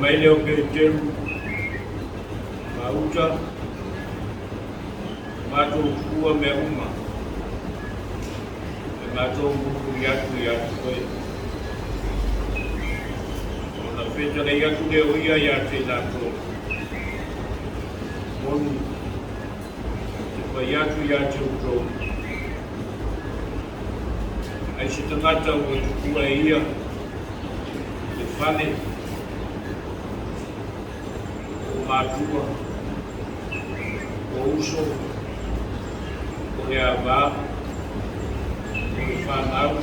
Mai leo ke temu mauta Matu kuwa meuma Matu buku yatu koe Ona feta na yatu leo ia yate nato Monu Tepa yatu uto Aisi tangata ua tukua ia Te whane Matua, o uso, o le ava, o le whanau,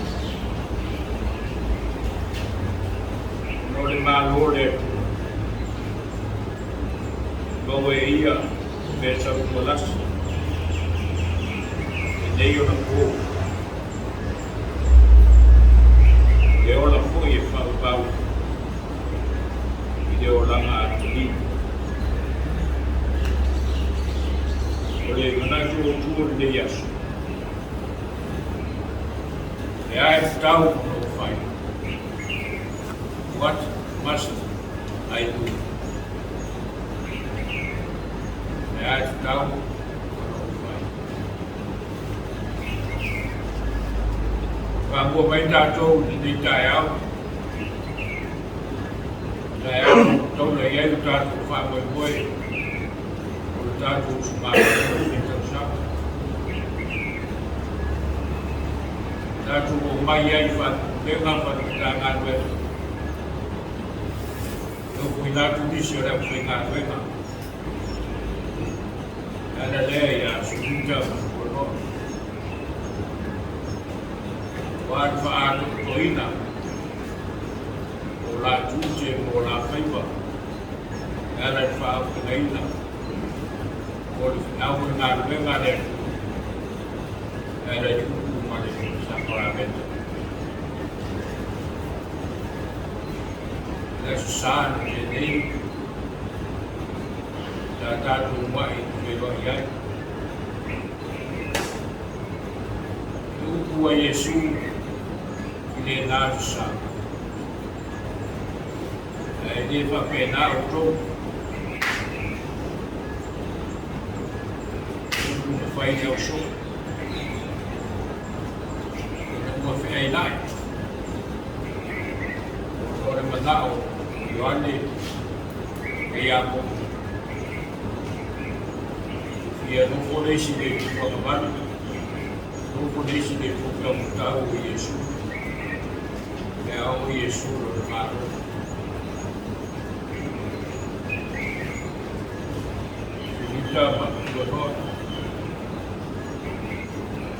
no le malole, no e ia, me sa utolas, e nei o na pō, e o la fo e whau, i le o langa atini. Yes. I have doubt of fight. What must I do? I have doubt of fight. Và mua bánh đa châu thì đi Taeao. Taeao trong này ấy ta cũng phải mười ta cũng phải ta cũng may ai phật nếu mà phật ra ngàn về tôi cũng đã cũng đi sửa được về ngàn về mà là đây là SUNITA của nó và phá được tối nào một là chú chế một là FAIFE'AU là phá cái đấy nào một nào một ngàn về ngàn đẹp là chúng Sa ini data rumah itu berbayar. Itu Yesus ini nafsa. Ini pakai nauto. Itu FAIFE'AU. Itu FAIFE'AU. Orang Matau Yohane Taeao ia no foresi de Tuano'a no foresi de Pulega Yesus Taeao Yesus lo faro SUNITA Tuano'a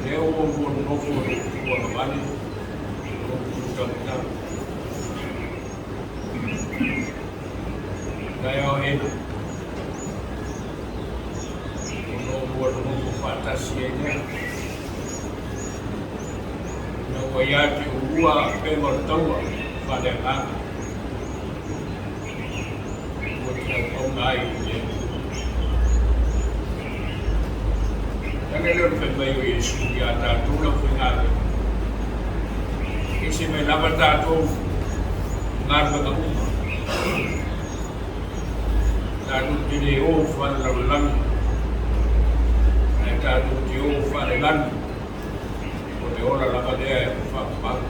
leo no foresi Tuano'a no Pulega Taeao ena no buat fantasinya na waiate ua pe mortaua whale nganga. Ua te au ngai le. Tane leo whai mai o Yesu ki a tātou lau whengare. Ese mai lava tātou ngārga ka uma. Tātou te le o whare lau langi. Tātou te o whare langi. O te ora lava lea e whakapaka.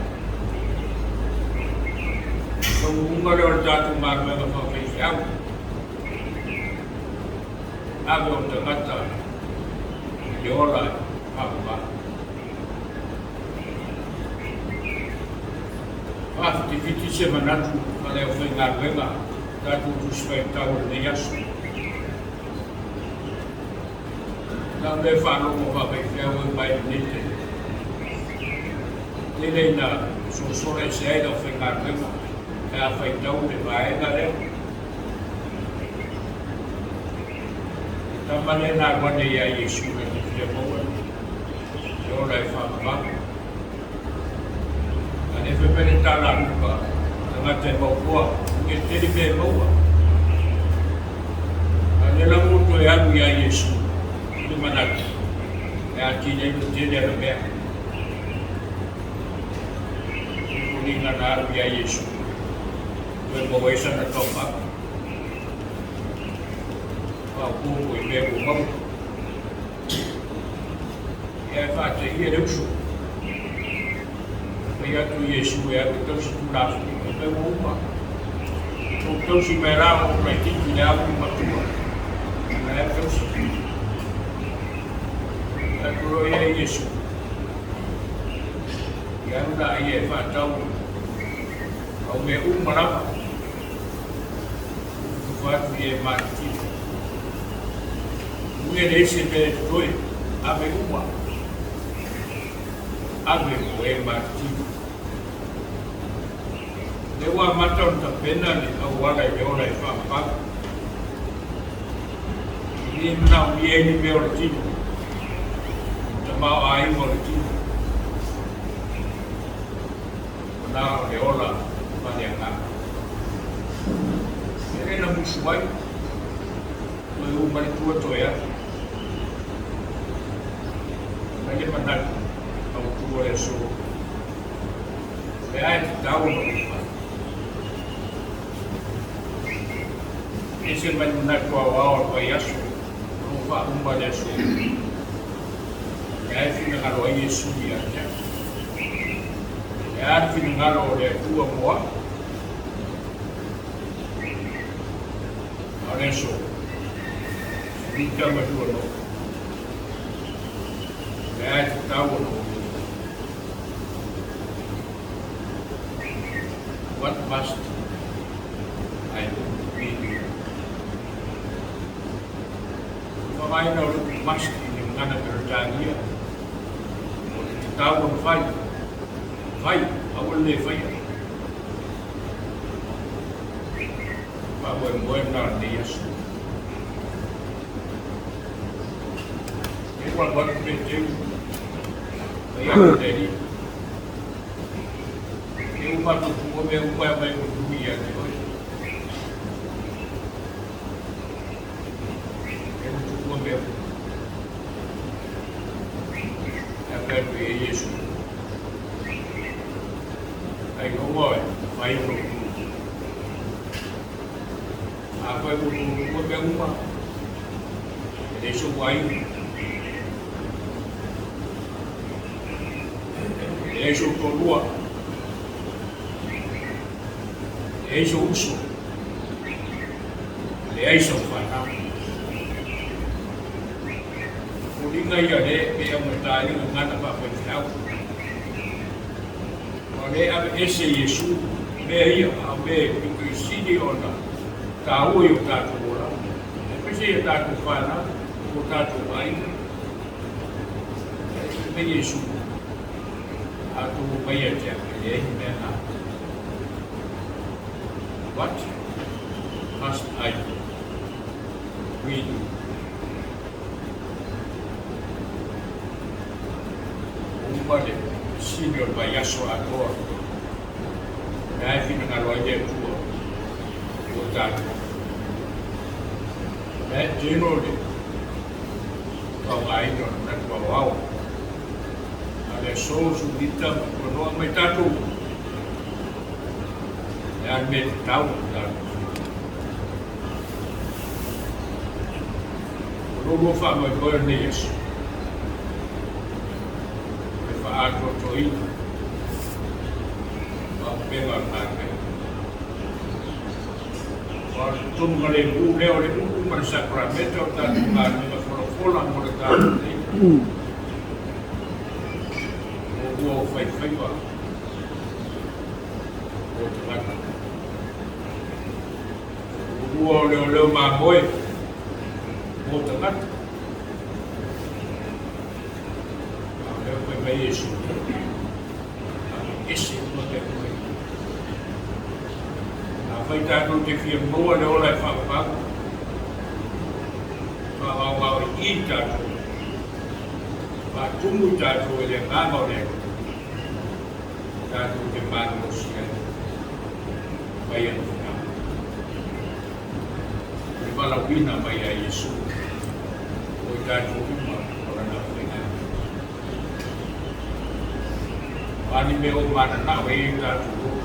Tau unga leo tātou ngārga ka FAIFE'AU. Ave o te ngata. Te ora whakapaka. Fiti se manatu whale o Whaingaruenga, tātou tuswai tau ne yasu. Nā me whanongo FAIFE'AU e mai nete. Tēnei nā sosore se aida o Whaingaruenga, e a whaitau ne vaenga reo. Tamane nā wane ia Yesu e te whia maua, te ora e whakapaka. E whepere tāna rupa, ngate maupua, ke tere me maua. Ane la moto e anu ia Yesu, ni manati, e a tina ino tere ana mea. Kuninga na anu ia Yesu, koe mawaisa na tau paka. Pau koko i mea mau. E a whate i e reuso. Pei atu Yesu e atu tausi tūrafu, e pei uma. O tausi mai rā o mai tiki le apu matua. E tausi. E atu roi e Yesu. E anu nā i e whātau. Au me umarama. Ufu atu i e mātiki. Unge reise me toi, ame uma. Ame mo e mātiki. Le wa matau ta pena ni au wala i ora i whakapaka. Ni nau ni e ni mea o le tino. Ta mau a ingo le tino. O nā o le ola mani a ngā. E rena musu ai. Mo e umari tua toi atu. Mai e manatu. Au tua e so. E ai te tau no i whai. Ese mai manatu au ao pai aso. No wha umba le so. E ai whina ngaro ai e sui a tea. E ai whina ngaro o le tua moa. A le so. Rika matua no. E ai te tau no. What must I do? Mai na o must ni ngana perotangia. O te tau o whai. Whai, au le whai. Pāua e moe nā ne Yesu. E watu me teu. Mai a te ri. E umatu kua me umai mai o tui a te oi. E Yesu. Ai no moi, vai o a koe mo me uma. E so vai. E so tolua. E so uso. E so fana. Kulinga ia le pe a matari ngana pa FAIFE'AU. Le ave ese Yesu, le ia a me Kerisiano ona, ka ui o tātou ora. E pese ia tātou whana, o tātou mai. Me Yesu, a tu mai a tea, e ehi mea nā. What must I do? We do. Umare, si senior by Yaso Ator. I think I like it too. That generally, I don't know wow. And the souls who did them were not my tattoo. And made it down that. Robo farmer Bernese. If I go to eat, I'll pay on that. Tum kali bu leo le bu per Sacramento ta ma ni fola mo le ta ni o Faife'au o ta o le ma boy o ta le pe Yesu esse no te Vai tato te fia moa le ola e whakapako. Whakawau I tato. Whatumu tato e le ngāma le. Tato te mano sia. Vai anu whina. E wala whina mai a Yesu. O tato whima ora na whina. Wani me o mana na wei tato.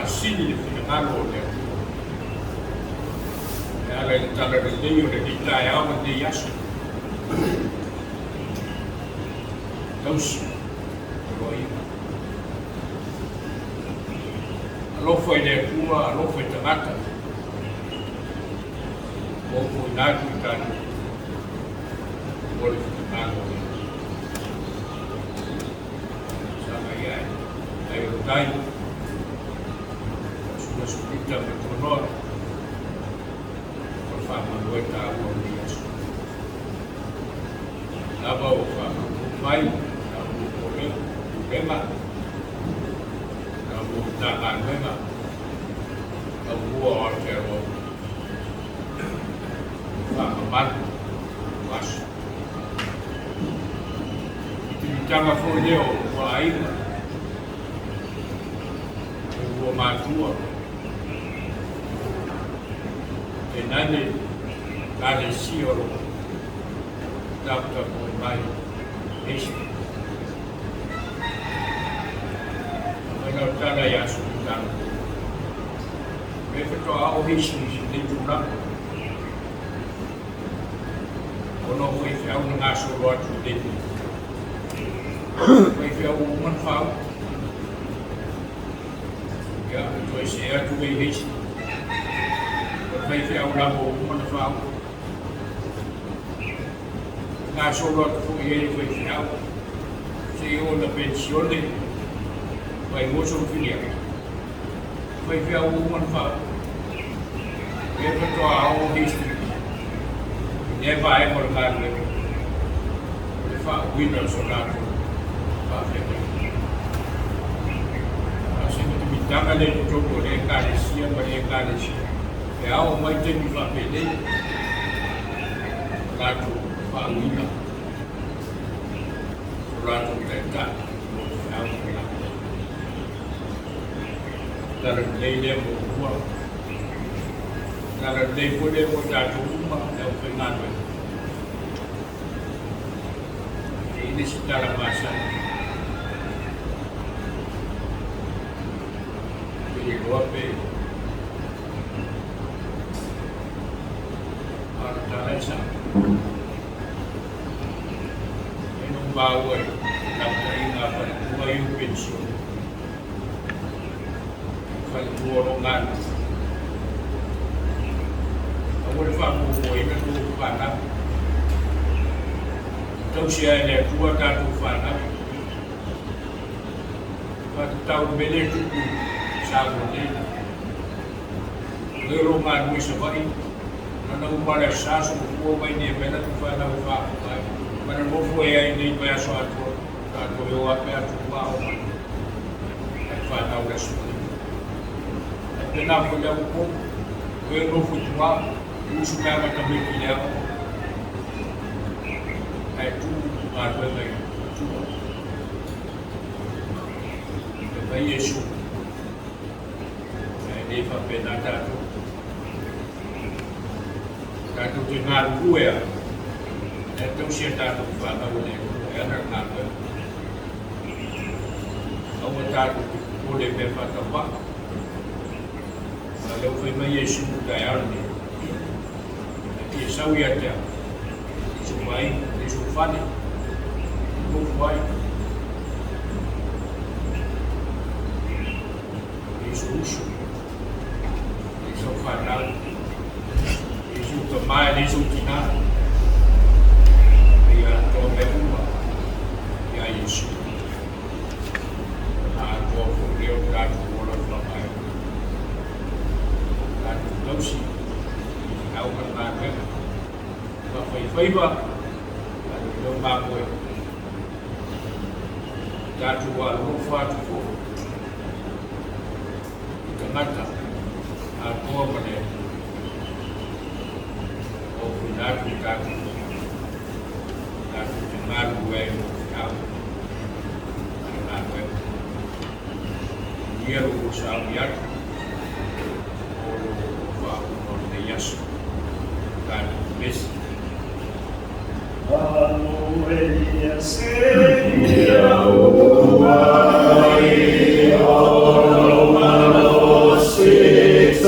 Sini di finangalo le. Ala il tala del Dio di Taeao di Yasu. Dos. Roi. Alo foi de tua, alo foi de mata. O foi na tuta. O finangalo. Sama ya. Ayo tai. SUNITA NUA Faletua Aoauli lava o vai o Pulega o Matagaluega o Aotearoa Matu Wasu Tanga foi leo o Aina o Matu Nane Ekalesia o tapta ko mai esse ana tala ya SUNITA me to ao hisi de tuna ono FAIFE'AU nga so lo atu de FAIFE'AU man fa ya to ese atu e hisi FAIFE'AU labo man fa nga solo fu ieri FAIFE'AU se io la pensione vai molto finire FAIFE'AU man fa e to ao history ne vai por carne fa winner sonato fa fete assim que me dá le jogo de Kerisiano para Ekalesia Taeao mai te mi fa pele Matu fa winner Rato tenta Dalam lele mo kuwa Dalam lele mo de mo tato uma é o Fernando ini secara masa ini gope Aotearoa ini bawa nak ingat pada dua yang pensiun kalau dua orang awal famu ini tu panas Então se é tua tato fana, pada tahun beli tu sahaja ni, gerungan mesti baik, mana umar esas umur ini bela tu fana umar, mana umur ini bayar suatu, tato lewat bayar tu bau, fana udah semua. Kenapa dia umur, gerung futbol, usuka macam begini. Itu ada lagi, mai Yesu. Nei whapena tātou. Tātou te ngāru uea. E tausia tātou whanau ne e ana ngāru. Aua tātou te kore me whakapa. Ma leo whai mai Yesu Taeao ne. E sau ia tea. Iso mai, iso whane. Iso whai. Iso uso. Iso whanau. Iso tamai, iso tinā. Ia tō me ua. Ia Yesu. Nā tō reo tātou ora whakai. Tātou tausi. Au ka ngā wema. Ka whaiwhaiwa. Tātou reo mā koe. Tātou a rō whātu fō. Ngata a toa mane o whinātu tātu te māru e o whiau a ngā koe Iero o sāu iatu o whāu o te yasu tātu mesi Aleluia, Senhor, o Pai, o Mano, Six,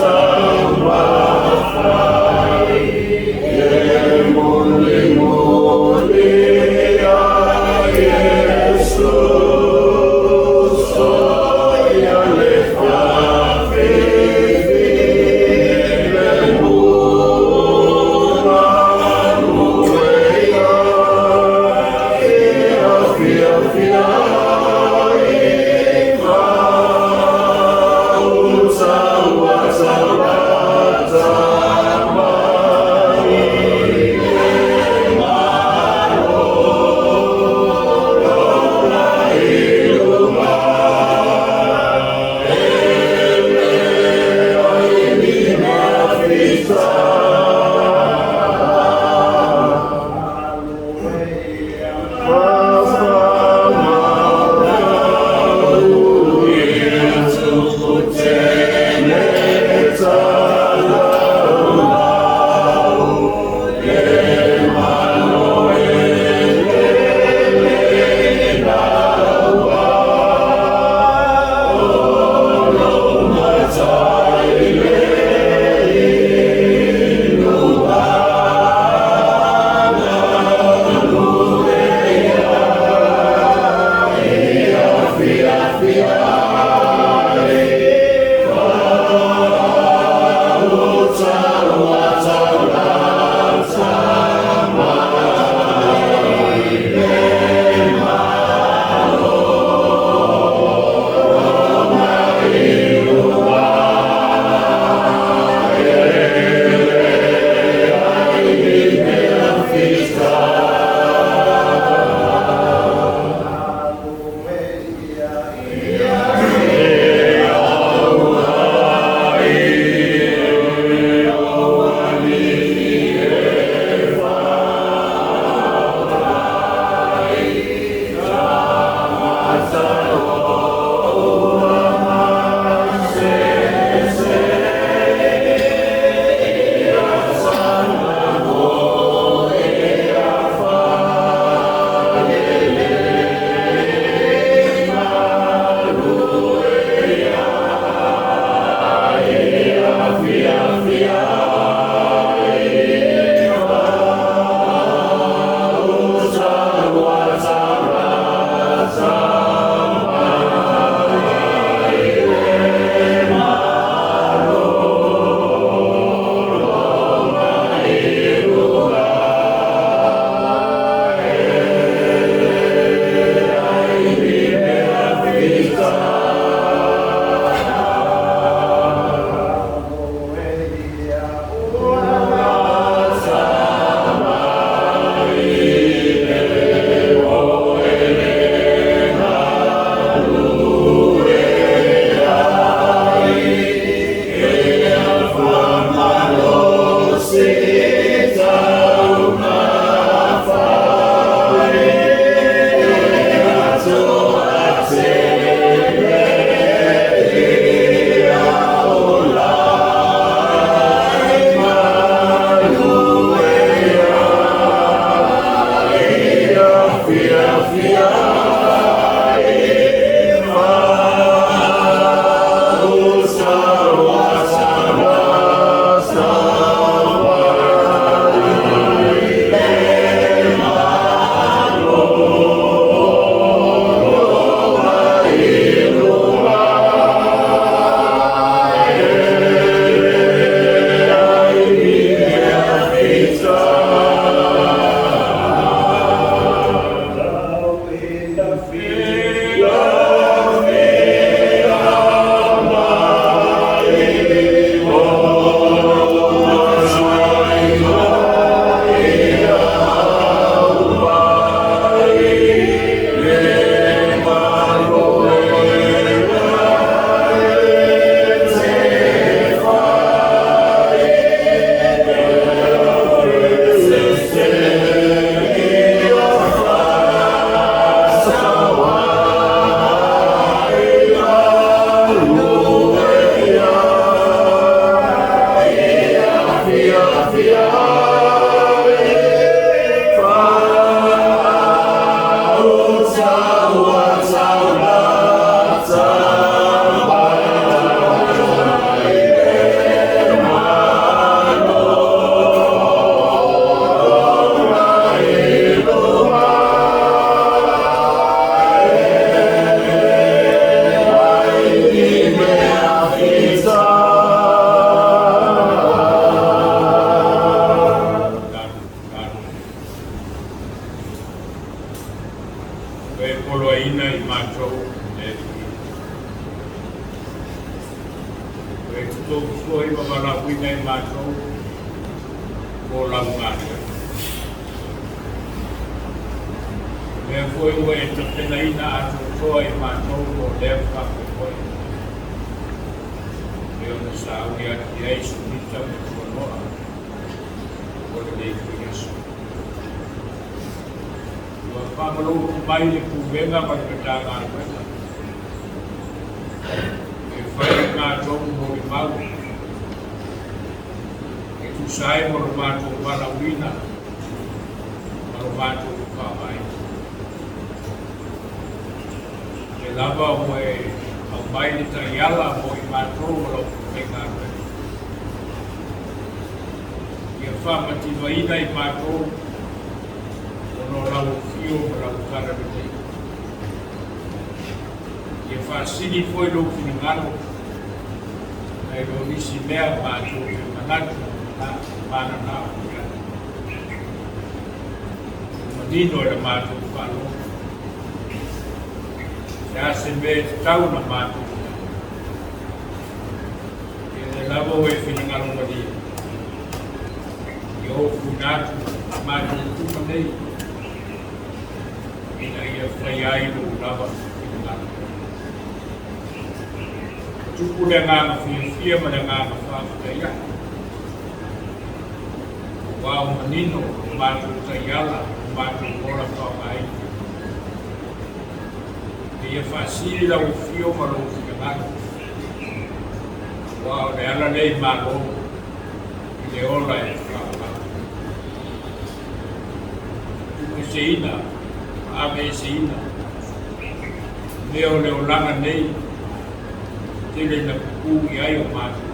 e polo ina I mātou e e tuto foi mamala wina I mātou o Laumua. E foi o e te pena ina atu toa I mātou o leo whakakoi. E o na sauri ati ei SUNITA me Tuano'a o le leifuriasu. Ua whamalo mai le kuwenga ma le katanga alwena. E whai mātou mo le mau. E tu sai mo le mātou wala wina. Ma le mātou whamai. E lava mo e au mai le taiala mo I mātou o lau kuwenga alwena. Ia whamatiwa ina I mātou no lau fio ma lau karamete. Ia whaasini foi lau finangano na I lau nisi mea mātou I manatu na mana na ia. Manino e la mātou whalo. Se ase me te tau na mātou. Ia le lavo e finangano mani. Ia o funatu mātou tuma nei. Ina ia whai ai no lava I ngana. Tupu le ngana Fiafia ma le ngana Faife'au. Wao manino mātou taiala, mātou ora whamai. Ia whaasiri lau fio ma lau ngana. Wao le ala nei malo I le ola e whamai. Tupu se ina ame se ina leo leo langa nei tele na kuku I ai o mātou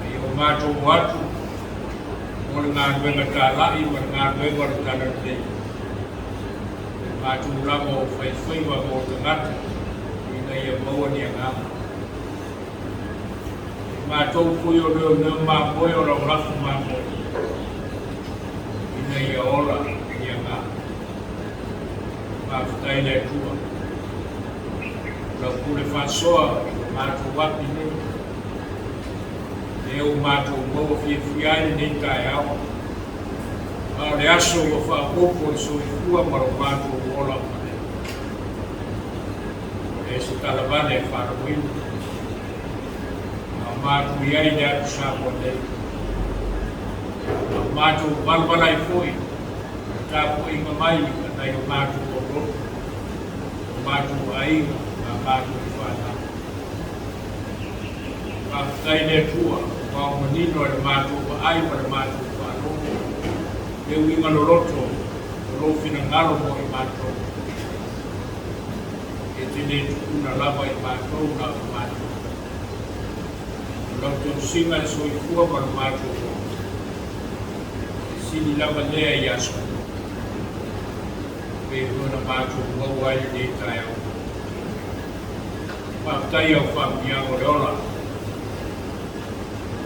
I o mātou watu mo le ngā nuenga tālai ma le ngā nuenga le tāna nei mātou lama o Faife'au mo te ngata ina ia maua ni a ngama mātou kui o leo leo mā moe o lau rafu mā moe ina ia ola Whai le tua. Lau kule whasoa mātou wapi nei. E o mātou maua Fiafia nei Taeao. A le aso o Faapotopotoga I soifua ma lau mātou ola mane. E se talavane e whanawinu. A mātou iai le atu Samoa nei. A mātou balbala I foi. Tāpo I mamai nei o mātou o Matu ai a Matu I whana. Whai le tua, wao manino e Matu ai ma le Matu I whana. E winga loroto, lo fina ngalo mo I Matu. E tene tukuna lava I Matu na Matu. Lau tau singa e soifua ma le Matu. E sini lava lea I aso. E huna mātou mau ai nei Taeao. Whaatai au whaamiango le ola.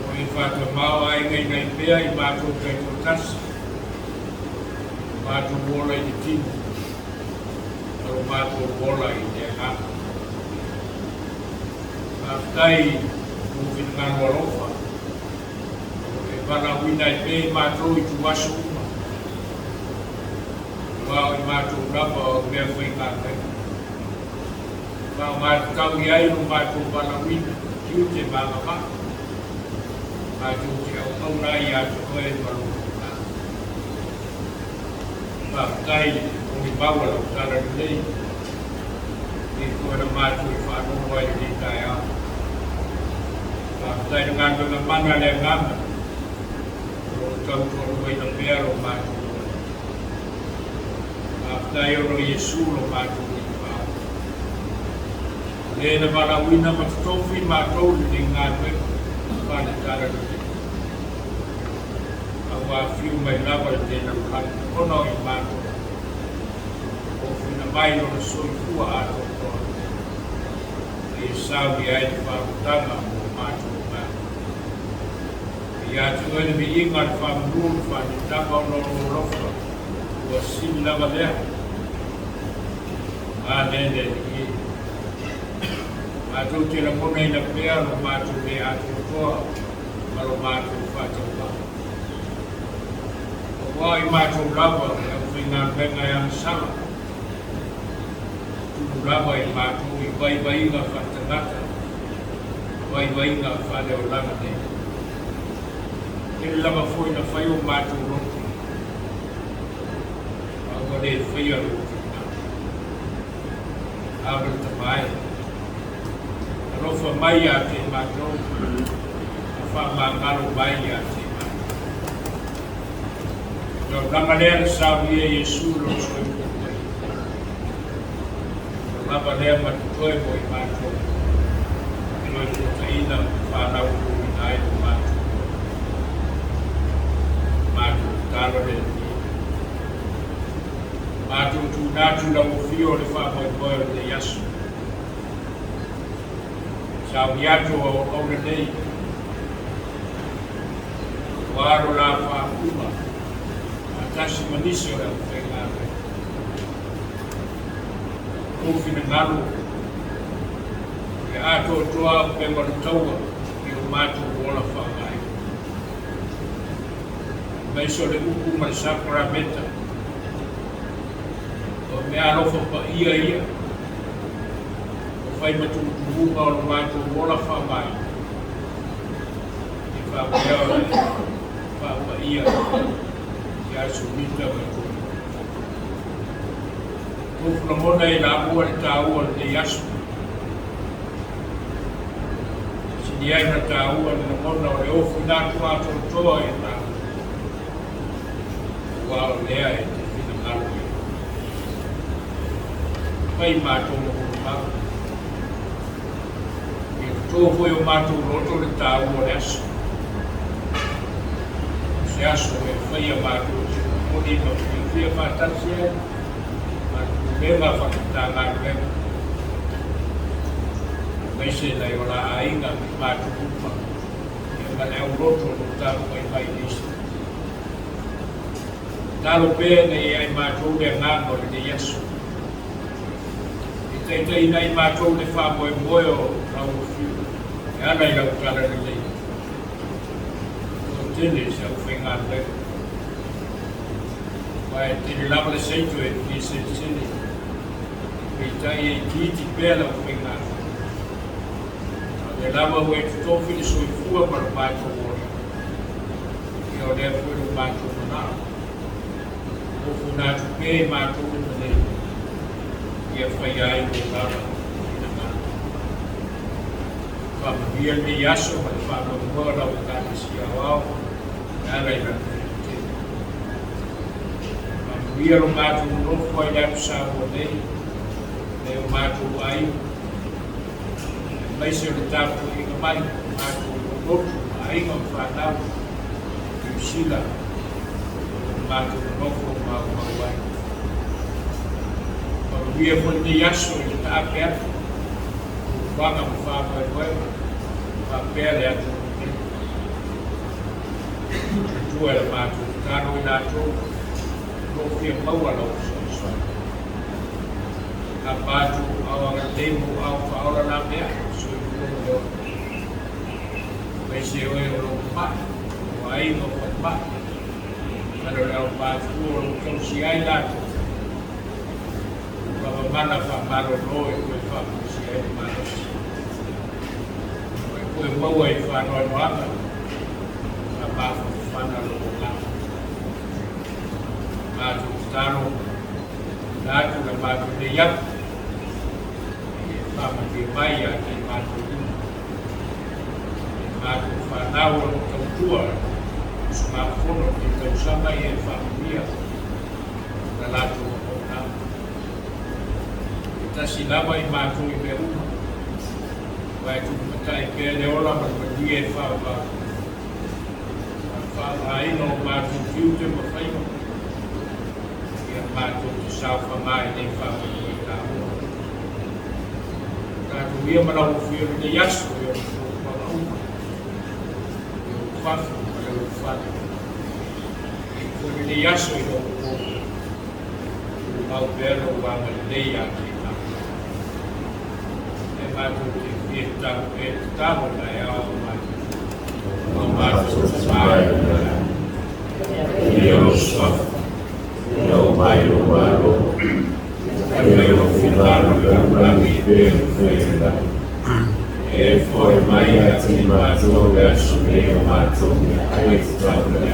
O I whātua mau ai ngai nei pēa I mātou kai kotasi. Mātou wola I te tinu. Tau mātou wola I te ngāka. Whaatai mūwhina ngānu alofa. E whana wina I pēa mātou I tuwaso uma. Wao I mātou rapa o mea whai ngākai. Wao mātou tau I ai no mātou whanawina, kiu te māngama. Mātou te au rai atu koe maru ngā. Whaakai o I bawa lau tara nei. E koe na mātou I whanau ai nei Taeao. Whaakai na ngānga mana le ngāma. O tau tonu ai na mea o mātou. Taeao no Yesu lo mātou I whao. Le na marawina matatofi mātou I ngā nuenga. Whāne tāra nui. A wā whiu mai lava I tēnā rukanga. Kono I mātou. O whina mai no na soifua ātou toa. E sawi ai te whāputanga o mātou mātou. E atu ene mi inga te whāmuru whāne tapa o no rofa. Ua sini lava lea. Nene ni Matu tira muna ina pea no Matu me atu toa malo Matu whātau wā i Matu lava e whingā venga yang sala tunu lava i Matu i waiwainga whatangata waiwainga whale o langa ne Kere lava fwoi na whai o Matu roto awa re whai a roto Abre tamai. Rofa mai a te matou. Fa mangalo mai a te mai. No nangalea sabia Yesu lo soi kutai. Lava lea matutoe mo i matou. Ino i kutaina whanau kuminai o matou. Matou talo le ni. Matu tu natu la ufio le whamoe le yasu. Sau iatu o le nei. Waro la whaakuma. Atasi manisi o le whengawe. Kufi na ngalu. Le ato toa penga le taua. I o matu wola whangai. Maiso le uku ma le sakura meta. Me alofa pa ia. O whai matukuhunga o Matu wola whamai. I whapea pa ia. I a SUNITA matu. Kufuna mona i la ua le tāua le yasu. Sini ai na tāua le mona o le ofu nātu ato toa i nā. Wao lea e te whina ngalu. Pai Matu mo mau. E tō foi o Matu roto le tāua le aso. Se aso e whai a Matu o ni no whiwhia whātasi e. Matu lewa whakita ngā lewa. Mai se nei o la ainga Matu upa. E ma leo roto no tāu ai mai nisi. Tālo pēne nei ai Matu le ngāngo le te yaso. Tei nei Matu le whamoe moe o rau whiu. E ana i rau kara ni nei. O tene se au whenga leo. Wae tene lama le seitu e ni se tene. Pei tai e kiti pēla o whenga. Le lama ue tutofi le soi fua para Matu ora. E o lea fue o Matu manao. O funatu pē Matu nei. Ia whai ai o lava i na ngā. Whamawia ni aso ma le whamawia rau Ekalesia Aoauli, e ala i rana e te. Whamawia ro Matu nofo ai lepu Samoa nei, ne o Matu ai. Mai se o le tāpu i ngā mai, Matu notu, a inga whanau, i usila, Matu nofo mau ai. Ia pun di yaso i te apea, wanga mo whāpai koe, whāpea le atu te. Tua le Matu, tāno i nātou, no whia maua lau sa. Ka Matu awanga teimu au whaora nā mea, so i kumu leo. Mai se oe o lo pa, o ainga o pa. Kano leo Matu o lo kausi ai nātou. Mana whamaro roe koe whakusi e manos. Koe maua i whanau noanga, ka mafu whanaro o ngā. Matu tano, nātu na Matu ne yaku. E whamake mai a te Matu una. E Matu whanau o tautua, usunga whono ki tausama i e whamia. Na lātu o ngā. Tasi lava i Matu i me uma. Wae tu matai pēr le ola ma pati e whawa. Whawa ino Matu tiu te mawhaino. Ia Matu te sauwha mai nei whawa i tā ua. Tātu ia malau whio te yasu i o whawa uma. I o whafu ma le o whana. I kore te yasu i o whawa. Au pēr o wanga nei a te Matu ki tahu Taeao Matu Susuga Yo sof Yo bailo balo Yo filalo Gambami Perfeita E foi mai ati Matuga Shumeo Matuga Aitauga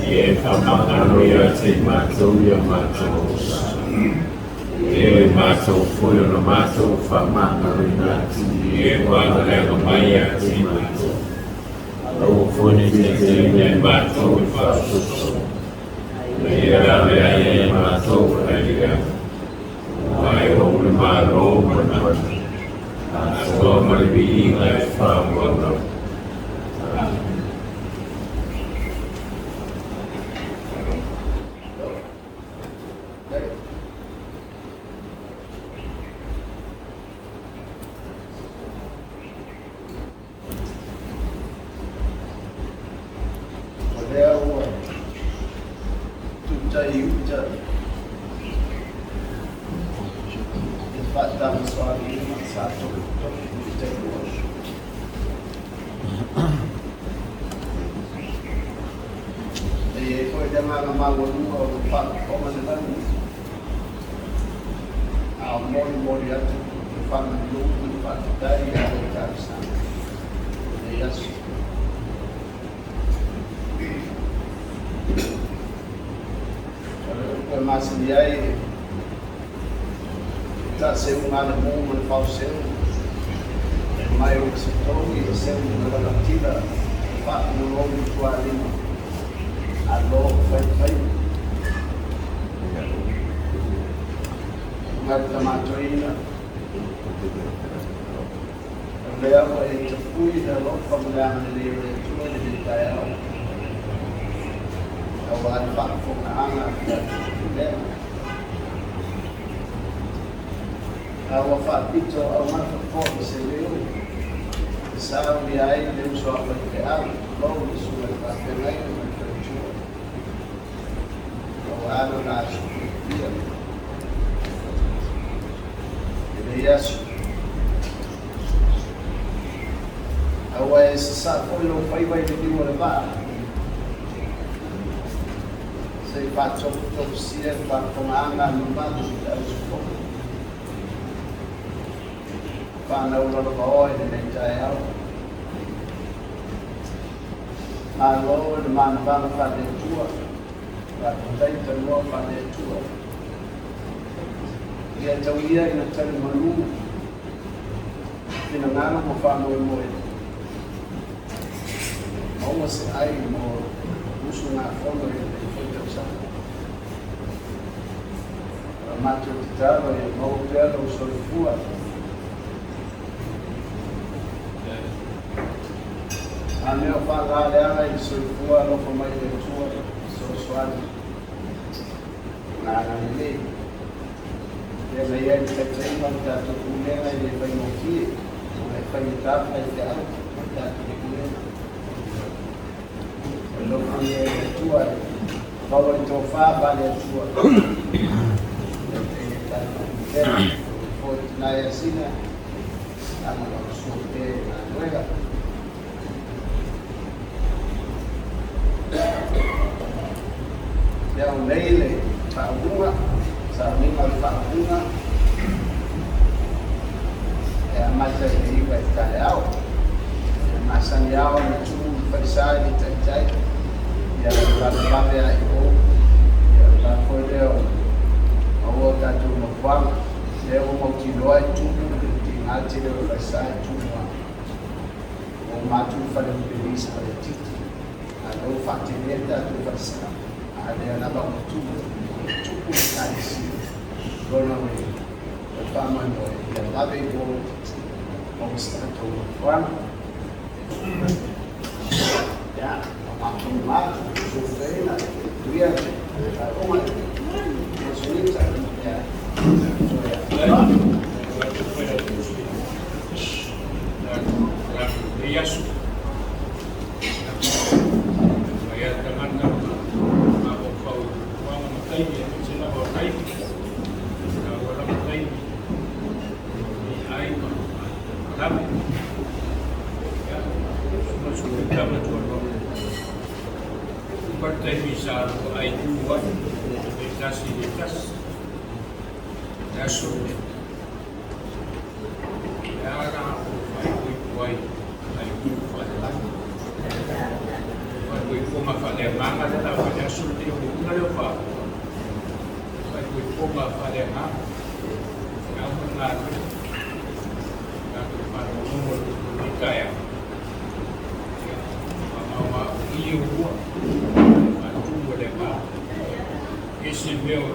E Kamakaruya Ati Matuga Matuga E Matu foi no Matu Famakaruya E Wadalega Mai Ati Matu O fone de Matu Faife'au E era e Matu Pulega Vai o Maro Mano A sua maravilha é Faapotopotoga Masiliai tak seru mana mu menfau seru mai o setori seru na tila pa no logo tuali allo fai ngata matoina lea o e te fui na lo familiar le tua de Taeao awal Faife'au anga Awa whapito au mata kōi se leo Sao ni ai leo so apa FAIFE'AU Lau ni sura whapengai na whaitua Awa ano nā sukupia Ele yasu Awa e se sa koi lo whaiwai te diwa le vaa Sei whātopu sia whakonga no matu ki au sukupia Whanau rana maoi nei Taeao Malo e mana vana Faapotopotoga Susuta Nua Faletua Ia tauia ina tali Malua Ina ngana mo whanau e moe Maua se ai mo usu ngā whono e whaitau saka Matu te taro e Aotearoa usorifua Aneo whangāleanga I soifua loko mai le tua sosuani Nāna ni le E mei ai te teima ki tātou kulenga I le whaimokie O le whaimitāwha I te au I tātou kulenga E loko ni e le tua Kaua I tō whāpa le tua E tātou kulenga O tina e asina Ana o suote na nuega Yang leile whaunga, sa minga whaunga E a mata I iwa I Taeao E masani ao na tū whaisai I taitai Ia whapawe a I o Ia whakoe reo Aua tātou na whanga Leo mauti loa I tūnu Ki ngāti reo whaisai tūnua O mātu whare Pelisa Pare titi A rau whateneta tu whaisai Ada na ba tu kaisi gona we the family boy the loving boy of stato one ya mama ma so feina dia como SUNITA ya Taimi, sa ai tua e tasi e tasi aso ara ai kuai ai kuai ai kuma fale manga da fa aso te o ngale fa ai kuma fale ha ya na ya para o kaya mama iyo ko atu boleh ba esse meu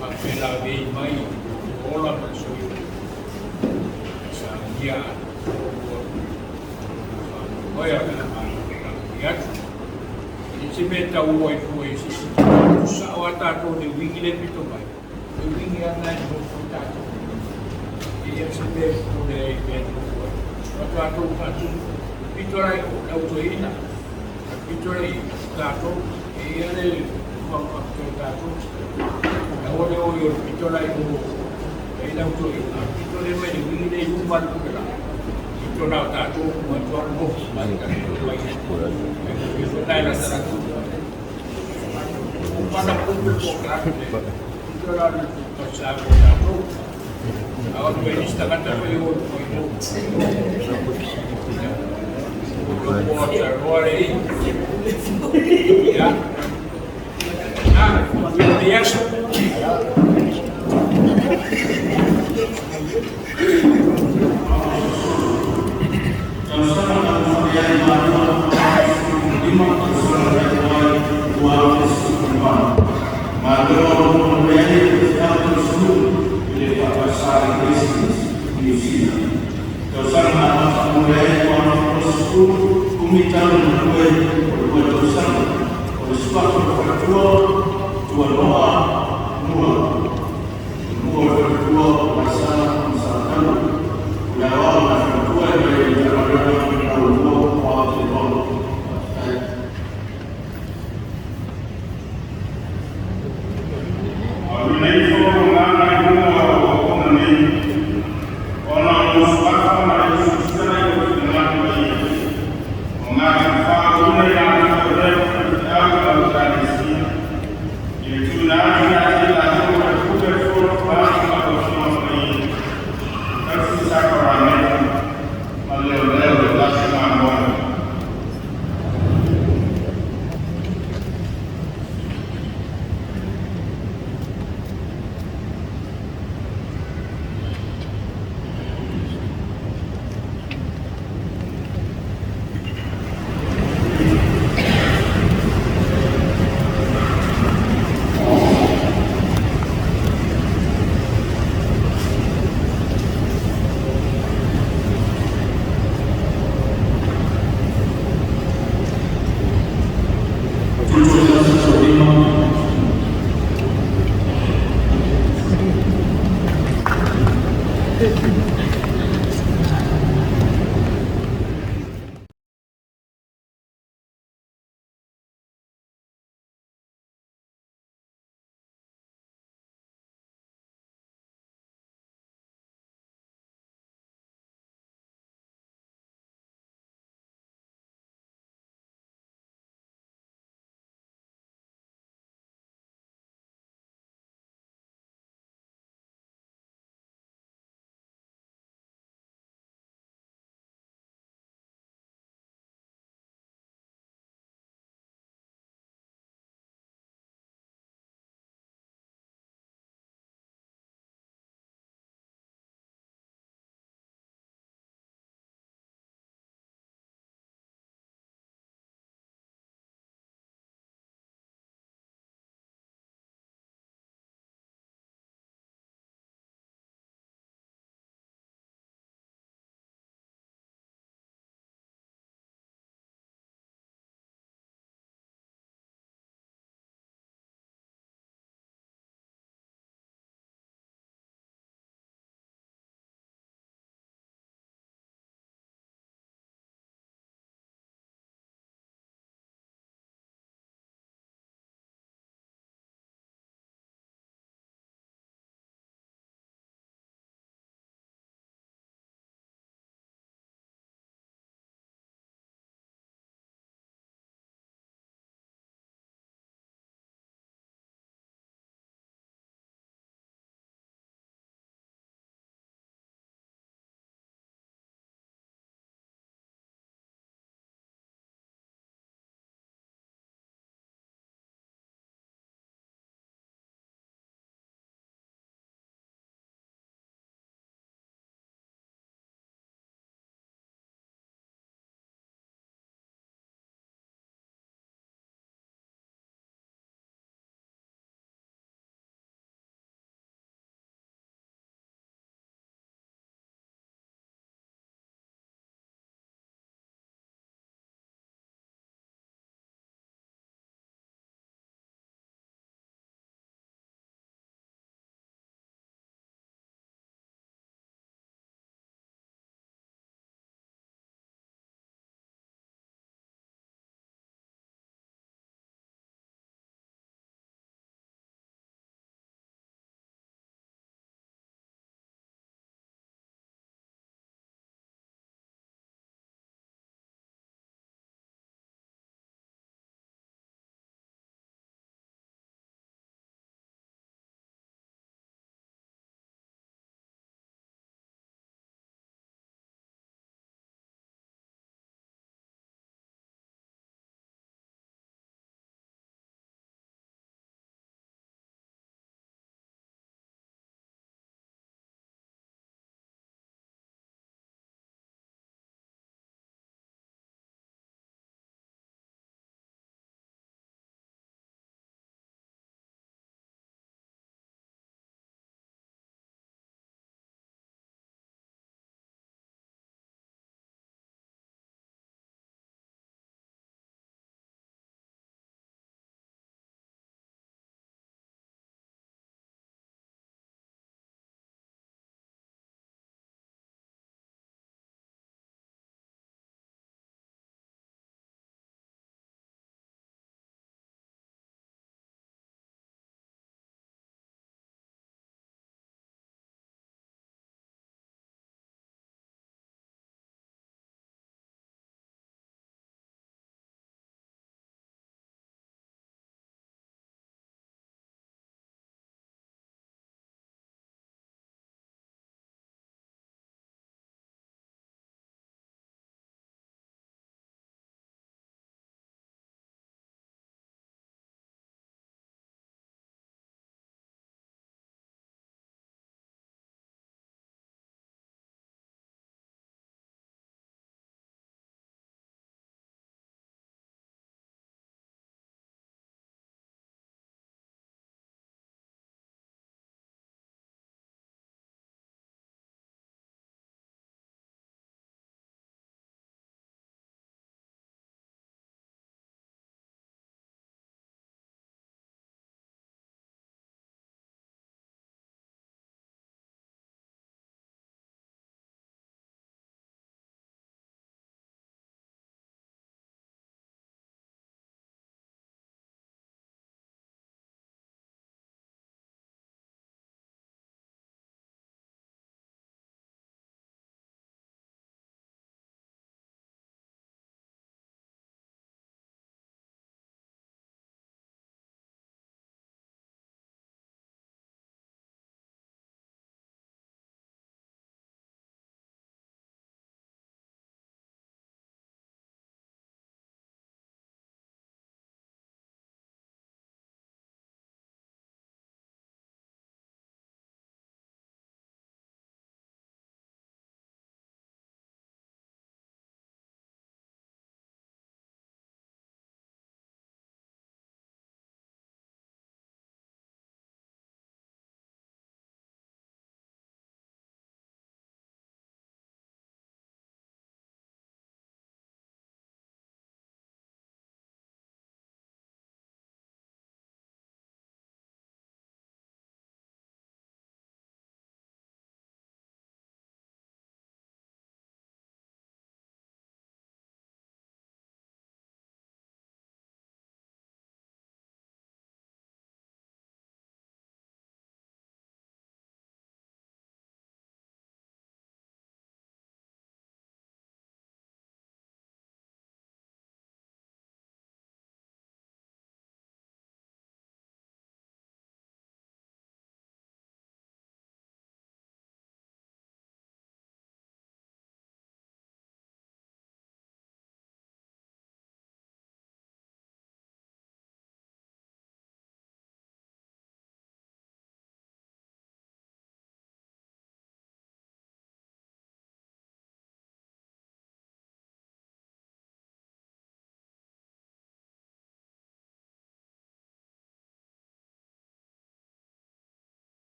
a pela vei mai ola masui sa dia olha ya esse meta o foi esse sa o atato de wingi le pito mai de wingi ana no contato e esse mesmo de evento o atato fatu pitorai autoina pitorai tato e ele uma tato agora eu pitorai o ele autoina pitorai mai wingi le uma pula pitonau tato uma tua no mas isso dai la sera quando pubblico pitorai passavo tato agora ele está cantando eu Aotearoa aí. Ya. Biasa. Tuano'a nua Faletua masalah misalkan Laumua na Faletua yang berada Laumua Aotearoa.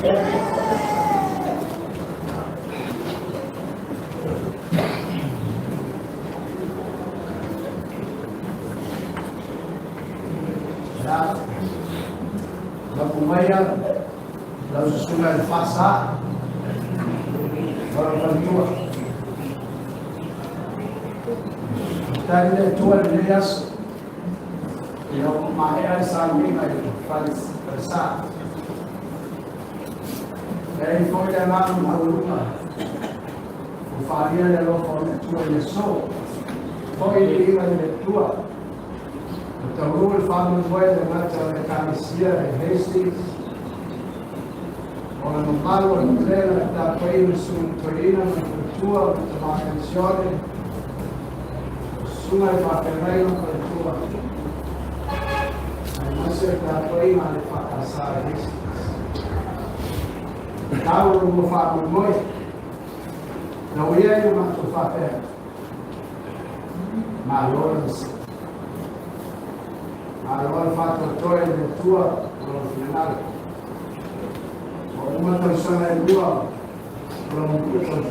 Laumua, lau Susuga fasa, Faapotopotoga. Tadi tua Elias, yang mahal sambil fasa. Dari foi a Malua, o Faife'au levou Fonotele lesou, foi liga de tua. Então, o fato foi de Matagaluega e Hastings, o Malua no Pulega, da Taimi Susuga, na tua, uma canção, Suma FAIFE'AU na tua. Mas da Taimi na passar Hastings. Kalau rumah Faife'au moi, não ia eu Matu Faife'au, Malua Malua Faapotopotoga de tua no final. Uma pessoa é boa, para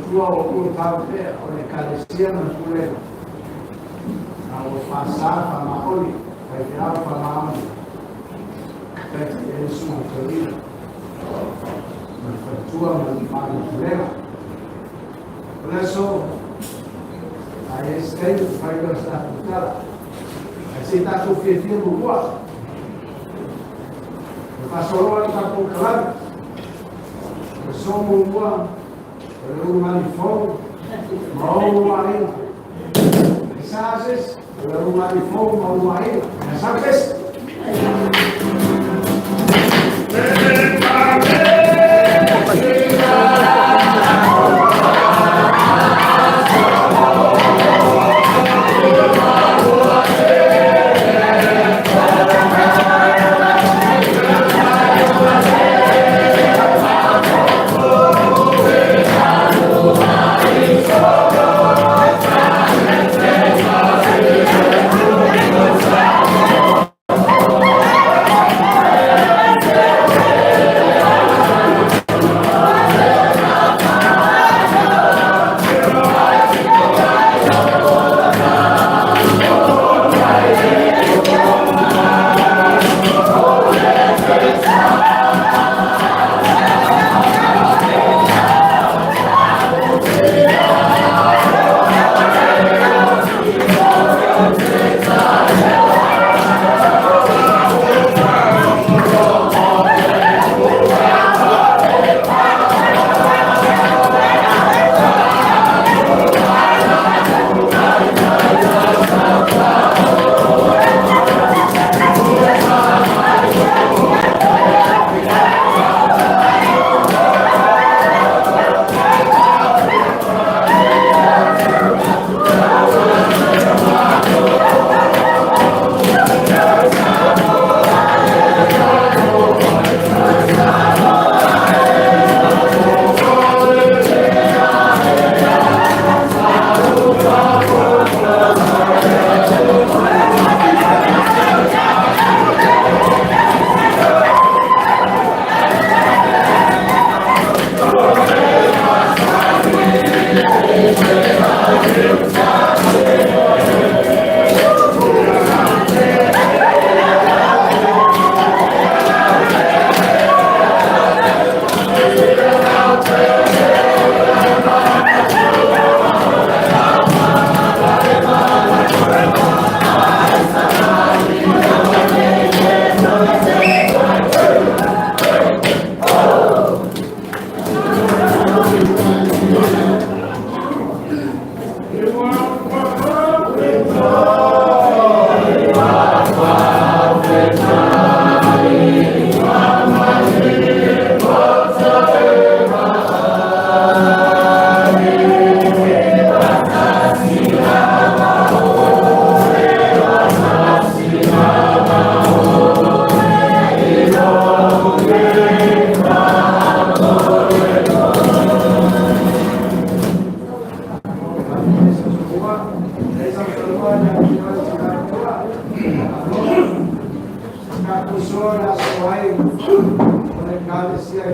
tua o Taeao o Ekalesia na Pulega. Ao passar para Aoauli, vai virar para Aoauli. Eles são teoria. Tua no Pulega. Por isso, a esquerda vai gostar do cara. Assim está com o Fiafia no boa. O pastor está com claro. Eu sou um boa. Eu sou um manifão. Mau marinho. Sabes? Eu sou um manifão, mau marinho. Sabes? Ekalesia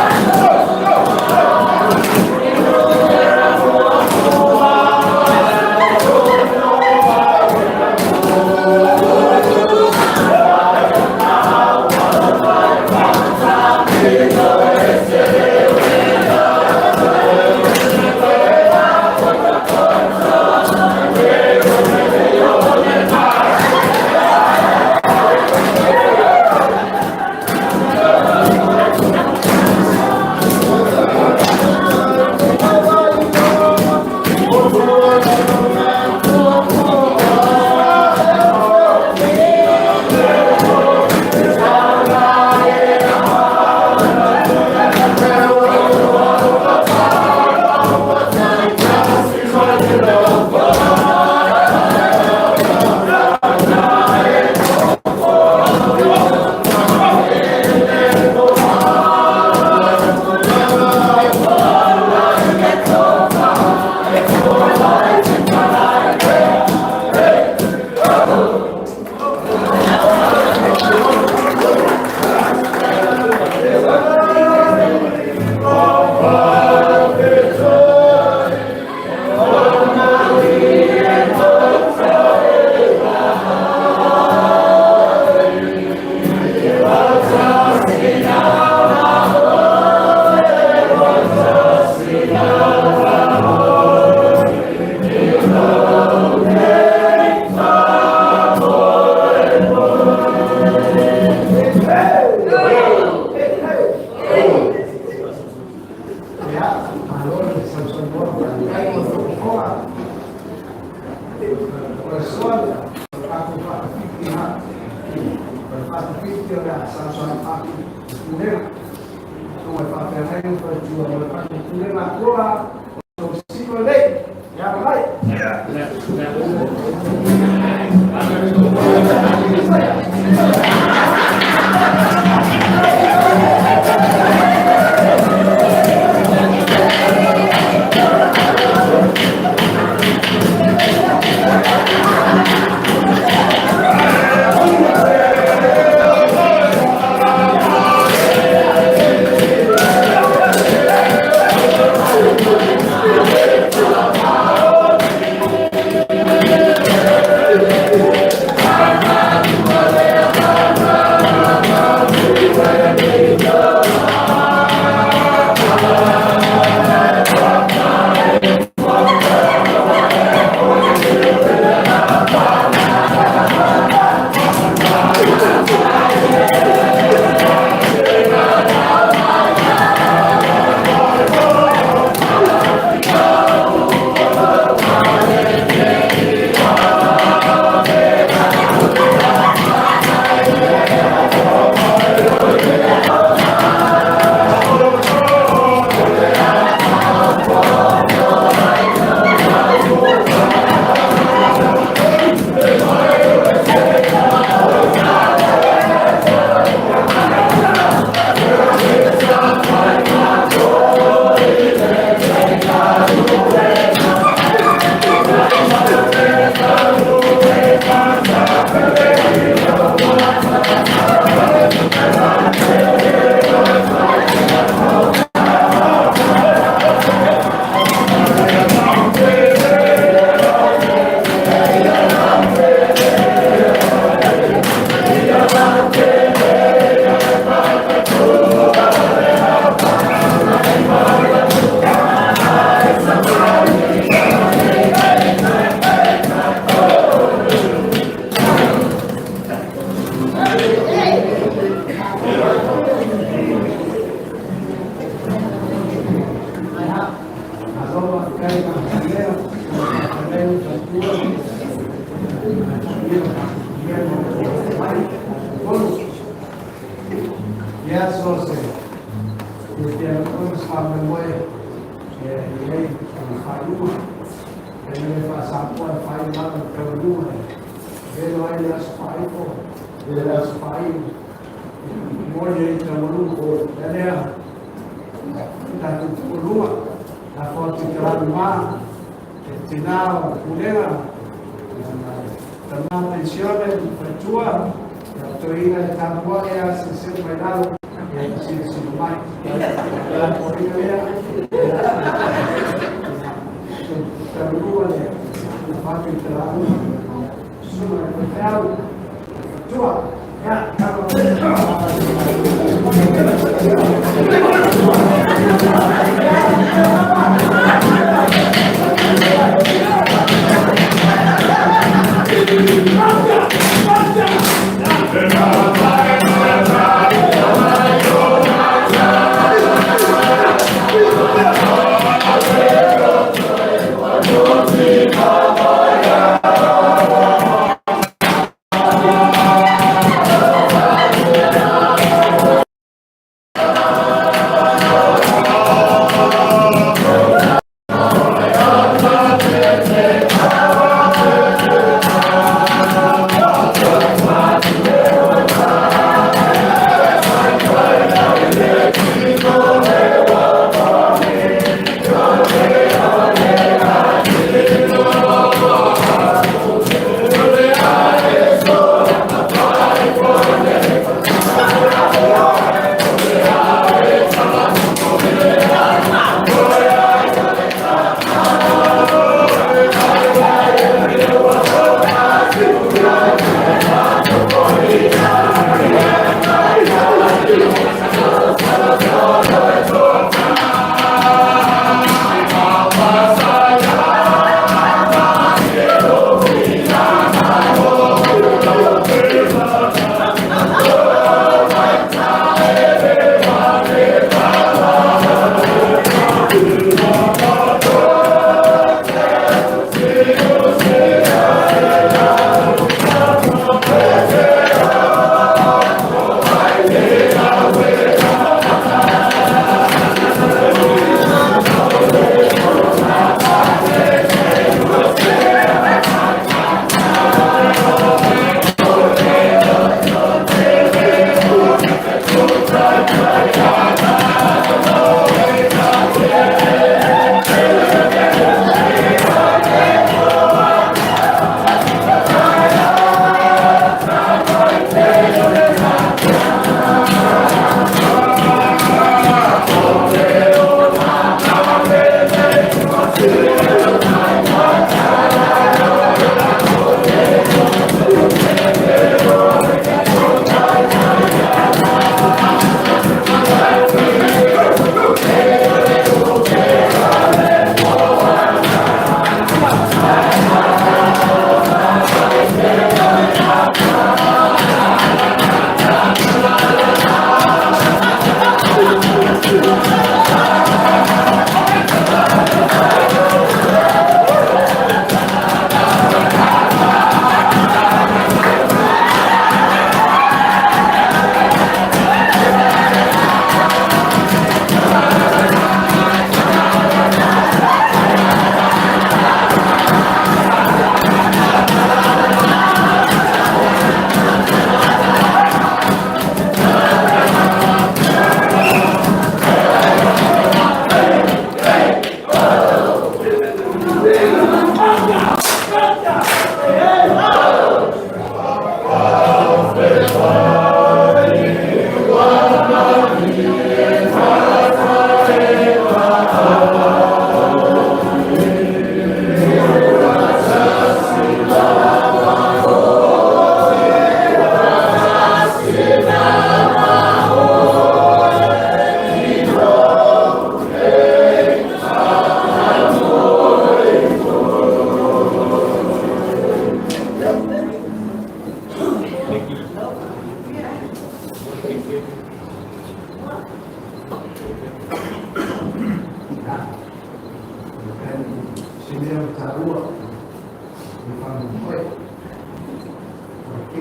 Thank you. sitio da sama-sama papi Pulega. Não é papel, é um partido, é um partido, Pulega na rua, o ciclo lei, já vai. Taeao, Pulega, la pensione di Faife'au, la teoria di Samoa, si sempre dato e si mai. La politica ha fatto il lavoro, sono il Taeao,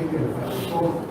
que el Faife'au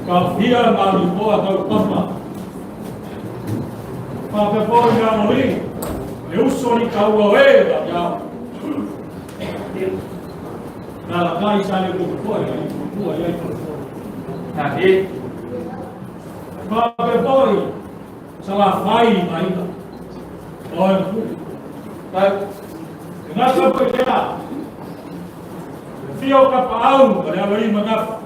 Fiafia Malua tau papa. Faife'au ia Aoauli. Le uso ni Kauaega ia. Nala kai sale kukua ia Tadi. Faife'au salah fai maika. Oi. Baik. Kenapa kerja? Fio kapau pada hari mengapa?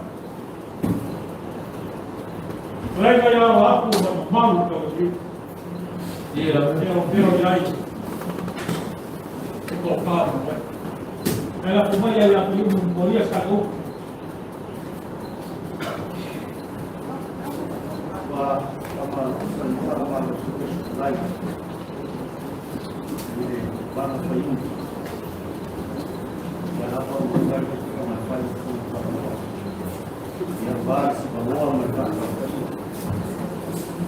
Mereka yang aku malu kalau itu. Dia fio jadi. Kau faham? Kalau cuma yang itu boleh satu. Wah, sama lain. Ini bang payung. Apa bukan dengan Faife'au yang bahas bahwa mereka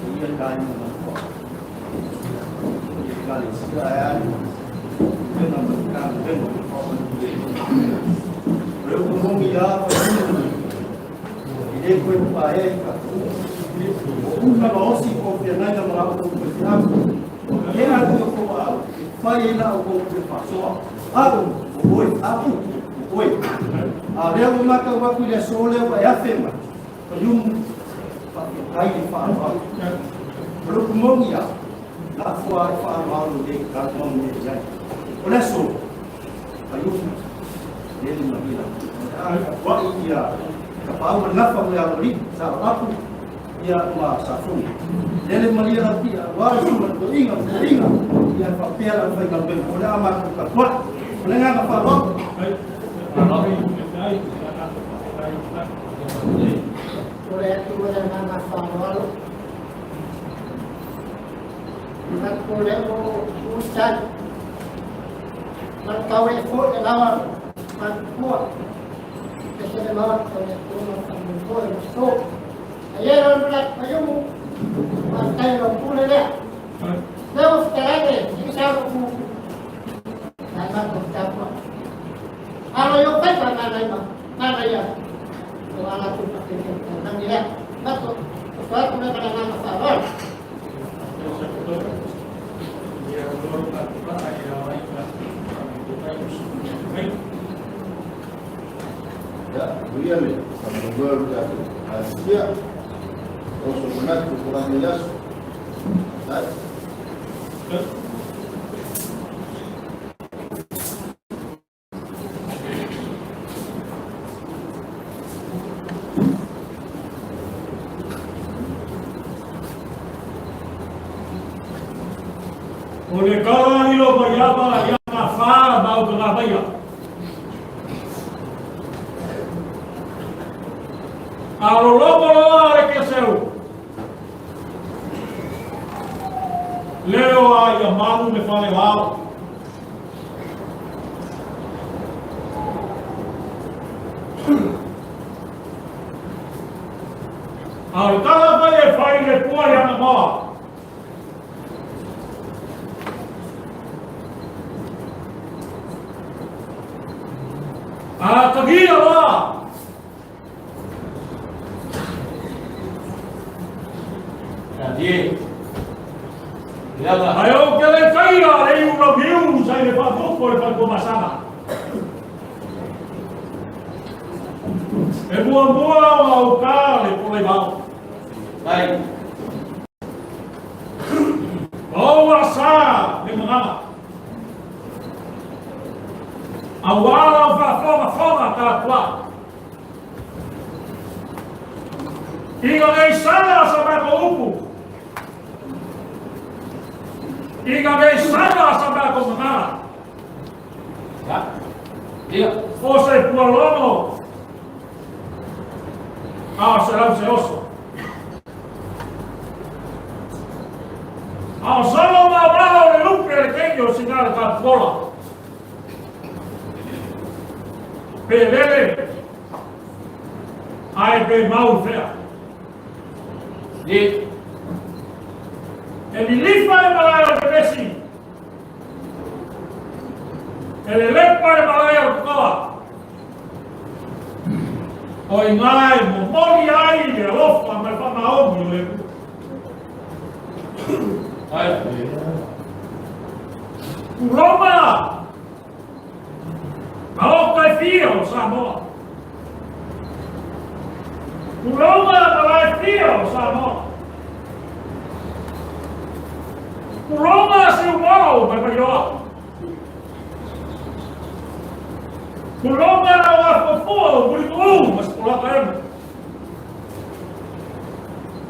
ia Taimi nampak Ekalesia dengan mereka dengan berhubung dia ini pun baik bukan osi konfirmasi melakukan beritahu dia ada kekuatan Faife'au berfasua aku oi dia memakai waktu dia soleh Fiafia payung pakai Faapotopotoga berhubung ya nak Faapotopotoga di kantor meja oleh so payung dia mengira waktu dia kapal menafak dia Aoauli saat aku dia masafun dia mengira dia waris beringat dia papel apa yang belum oleh amat kuat mendengar apa bang Oleh itu dengan Faapotopotoga, nak boleh ustaz, nak tahu itu lawan, nak buat, kita lawan oleh itu nak buat so, ayah orang berat ayam, makai orang Pulega, lepas sekarang ni kita aku, nak berjumpa. Kalau yang kita mana ya, wala tu pakai nang dia, betul. Sebab kita pada nama Faapotopotoga. Ya, beliau sama dua Asia, also Matu kurang jelas, tak? Oleh kalau ni lo bayaba yang kafar bau kerabaya. Kalau lo boleh rekeseu, leo ayam malu FAIFE'AU. Kalau tak boleh Faife'au yang apa? Kagia lah. Jadi, lihatlah. Ayo kalian kaya, ayo review saya Faapotopotoga boleh bermasalah. Buang-buang mau kali boleh bau. Baik. Bau rasa dengan apa? Awal Faapotopotoga tak kuat. Ekalesia sampai ke upu. Ekalesia sampai ke menara. Ya. Dia. Você pualono. Será seroso. Solo me hablaba de un pequeño señal de bola. Pelele. Ai be mau fea. Di. El ilifa de Malaya de Messi. El elepa de Malaya de Koa. O ingai, momori ai, de alofa, Roma! Aotearoa, Samoa. Aotearoa, Samoa. Roma se umau Matagaluega. Roma na Faife'au Pulega mas Pulega.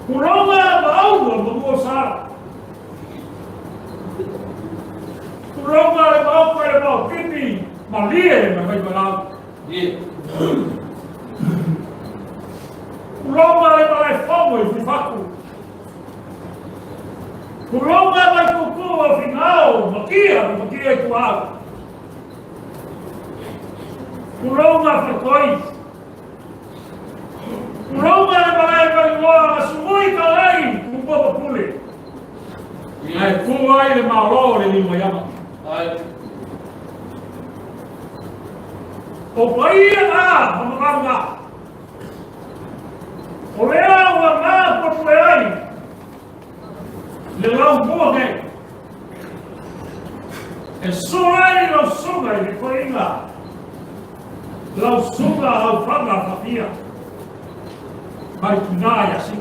Roma Malua Mamuasa. Roma mau Taimi Malia na Faife'au. Roma Faife'au Fiafia. Pulega vai cucu ao final, maquia Tuano'a. Pulega frequente. Pulega vai embora, SUNITA NUA Faletua. Ai kuai le Malua le Mayama. O paia mamanga. O lea o na Pulega. Le Laumua ne. E soai Susuga i Pulega. Susuga au Faife'au. Mai tunai assim.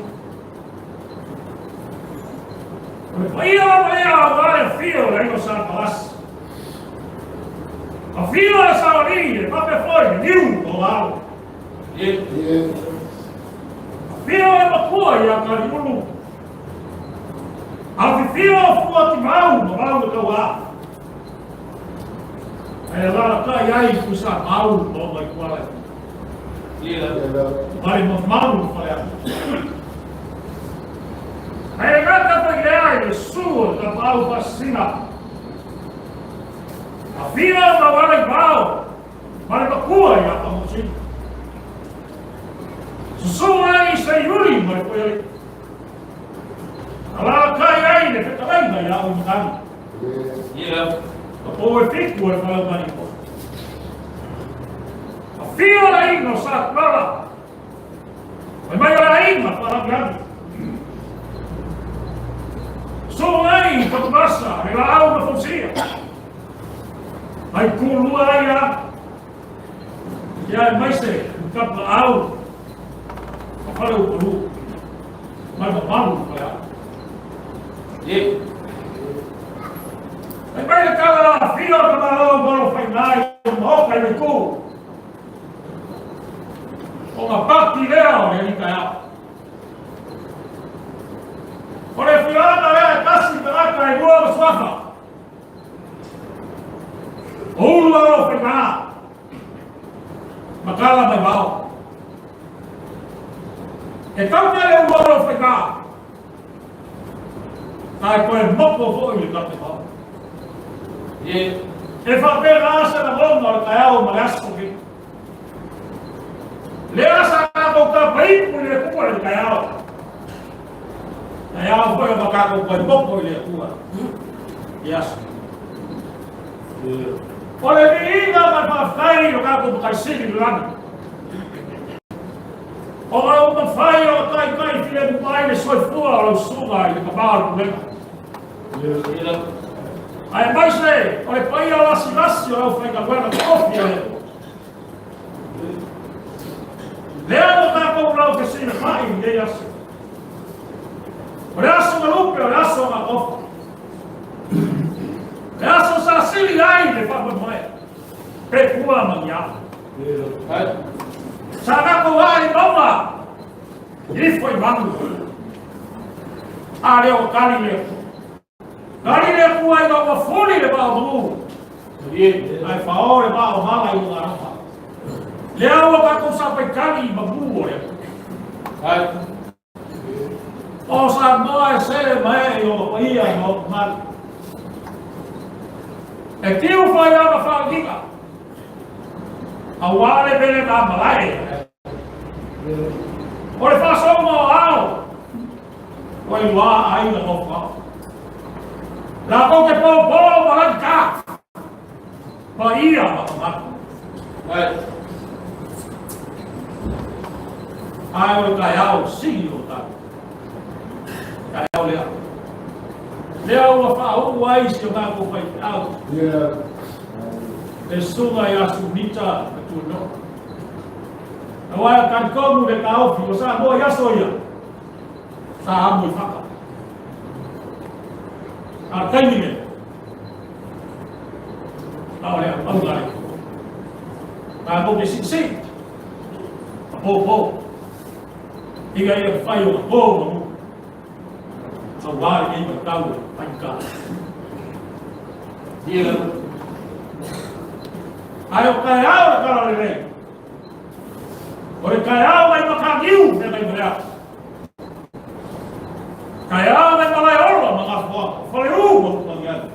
Vai agora fio lá no Santos. A fio essa origem, papel foi, viu, o lado. Fio é uma coisa, cara, não. A fio foi mal do Taeao. É lá cai aí com essa mal, não vai qual é. Vai mal, falei. Aí gata pegar sua da pau vacina. A fila da vale pau. Vale para cua já para você. Susuga e Sekuini mas foi. Ela cai aí, né? Fica lá ainda já o nome. A povo fica o falando ali. A fila aí não sabe nada. Mas vai aí, mas para grande. Solai, pagmasa, relaw na funsiya. Ay kulua ya. Ya may se, kaplaaw. Kapalaw pulu. Magpapalu kaya. Ay may nakala, filo na malaw, balo fainay, mo kay Matu. O mapakti leo, yan kaya. Olha, filhada, é casi caraca, é igual a sua. Lua ao final. Makala may bao. Ikaw na yung lua ao final. Ay, ko yung mokpo yung ikaw na bao. E fapeirasa na bom, no Taeao, malas ko rin. Lea sa nakakong kapay, puli ko yung Taeao. Taeao foi uma macaco com pouco ele tua. Yes. Olha menina, mas para fai o caco do caixinho lá. Olha uma fai o cai filha do pai e foi fora o suga e acabar com ele. Aí mais é, olha pai ela se nasce o foi agora cofia. Leva o caco lá o caixinho fai e assim. Olhaço na lupa, olhaço na ofa. Olhaço sa sili ai de papo mai. Pekua manhã. Saga ko ai noma. E foi mango. Ale o Galileu. Galileu ai noma fone de baú. Ai faor de baú mala e o garapa. Leo ka ko sa pekali babu olha. Ai o Samoa se mai o paia no mal. E tio foi a fábrica. Aoauli pele da malai. Ora faço ao. Oi lá aí na boca. Lá com que povo lá cá. Paia Matu. Ai o Taeao sim o tá. Taeao Lea ua whaau ai si o ngāko FAIFE'AU. Le sunga ia SUNITA na Tuano'a. Na waia kankongu le kaofi o sa moa iaso ia. Sa amu I whaka. A Taimi me. Nao lea paungare. Nā mo ke siksi. A pō. Iga ia whai o a pō mamu. So wāre i ma tau e paika. Ia. Ai o Taeao na kara le rei. O e Taeao mai makakiu me mai mrea. Taeao mai malai ora mga whaka. Whale u mo kumangi atu.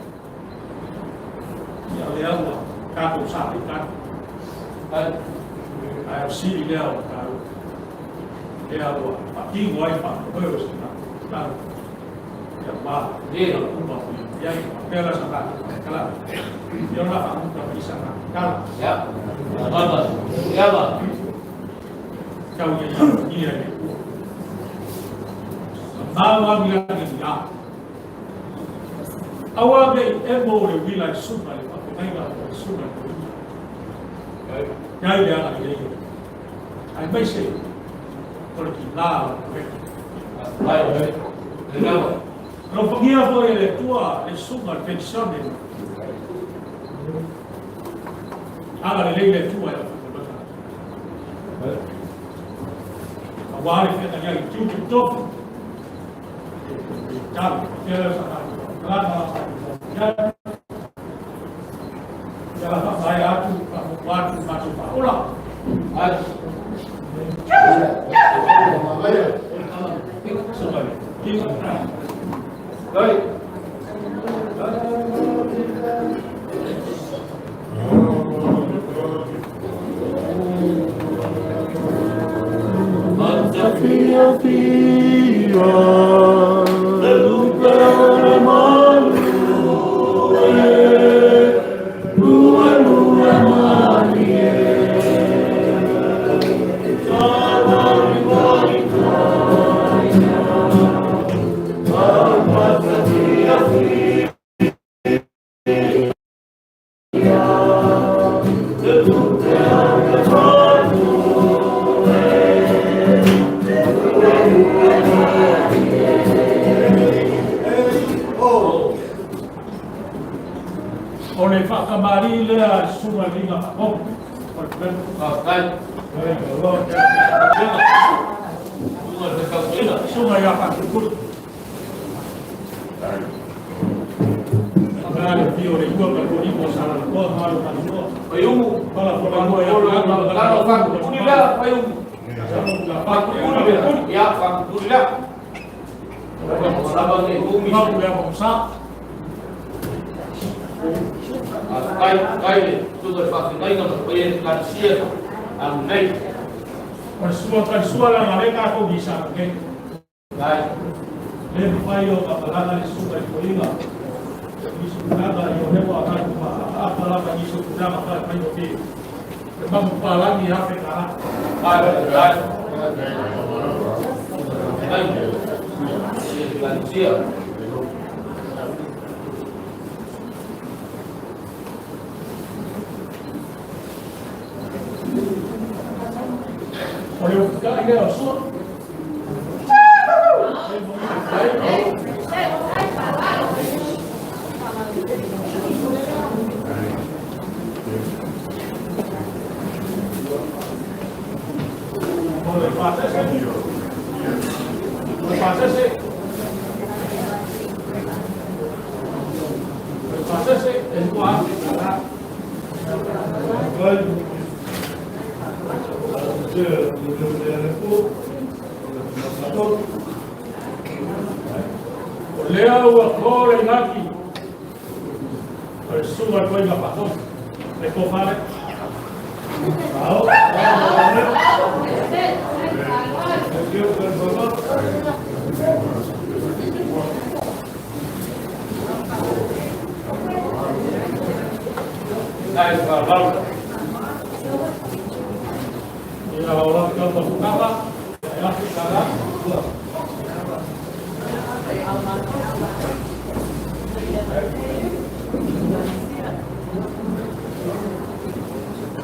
Ia le aua kako sa i kako. Ai o siri lea o karu. Lea aua pakingo ai whaka. Oio si karu. Ia maa. Ia la kuma kui. Ia i pera sa kako. Kala. Ia la whaka pisa na. Kala. Ya. Baba. Ya ba. Kau ia ni. Awa mira ni ya. Awa be emo le wila suma le pa mai ga suma. Ya ya la ni. Ai mai se. Por ki la. Ai. Legal. Não podia foi ele tua e suma pensione. Agora ele é tua. Agora ele está aqui tudo top. Tá, quero lá ela vai aqui para o quarto para olá.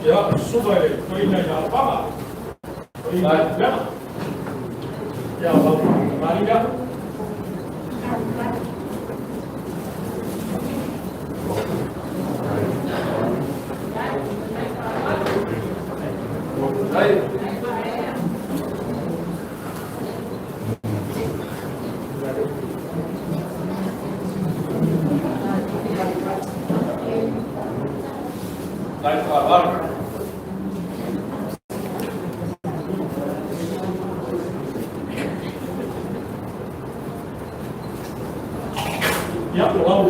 Ya, suka ele, toina ya pama. Toina ya. Ya, mari ya. Baik. Baik, kabar. Ya, wow.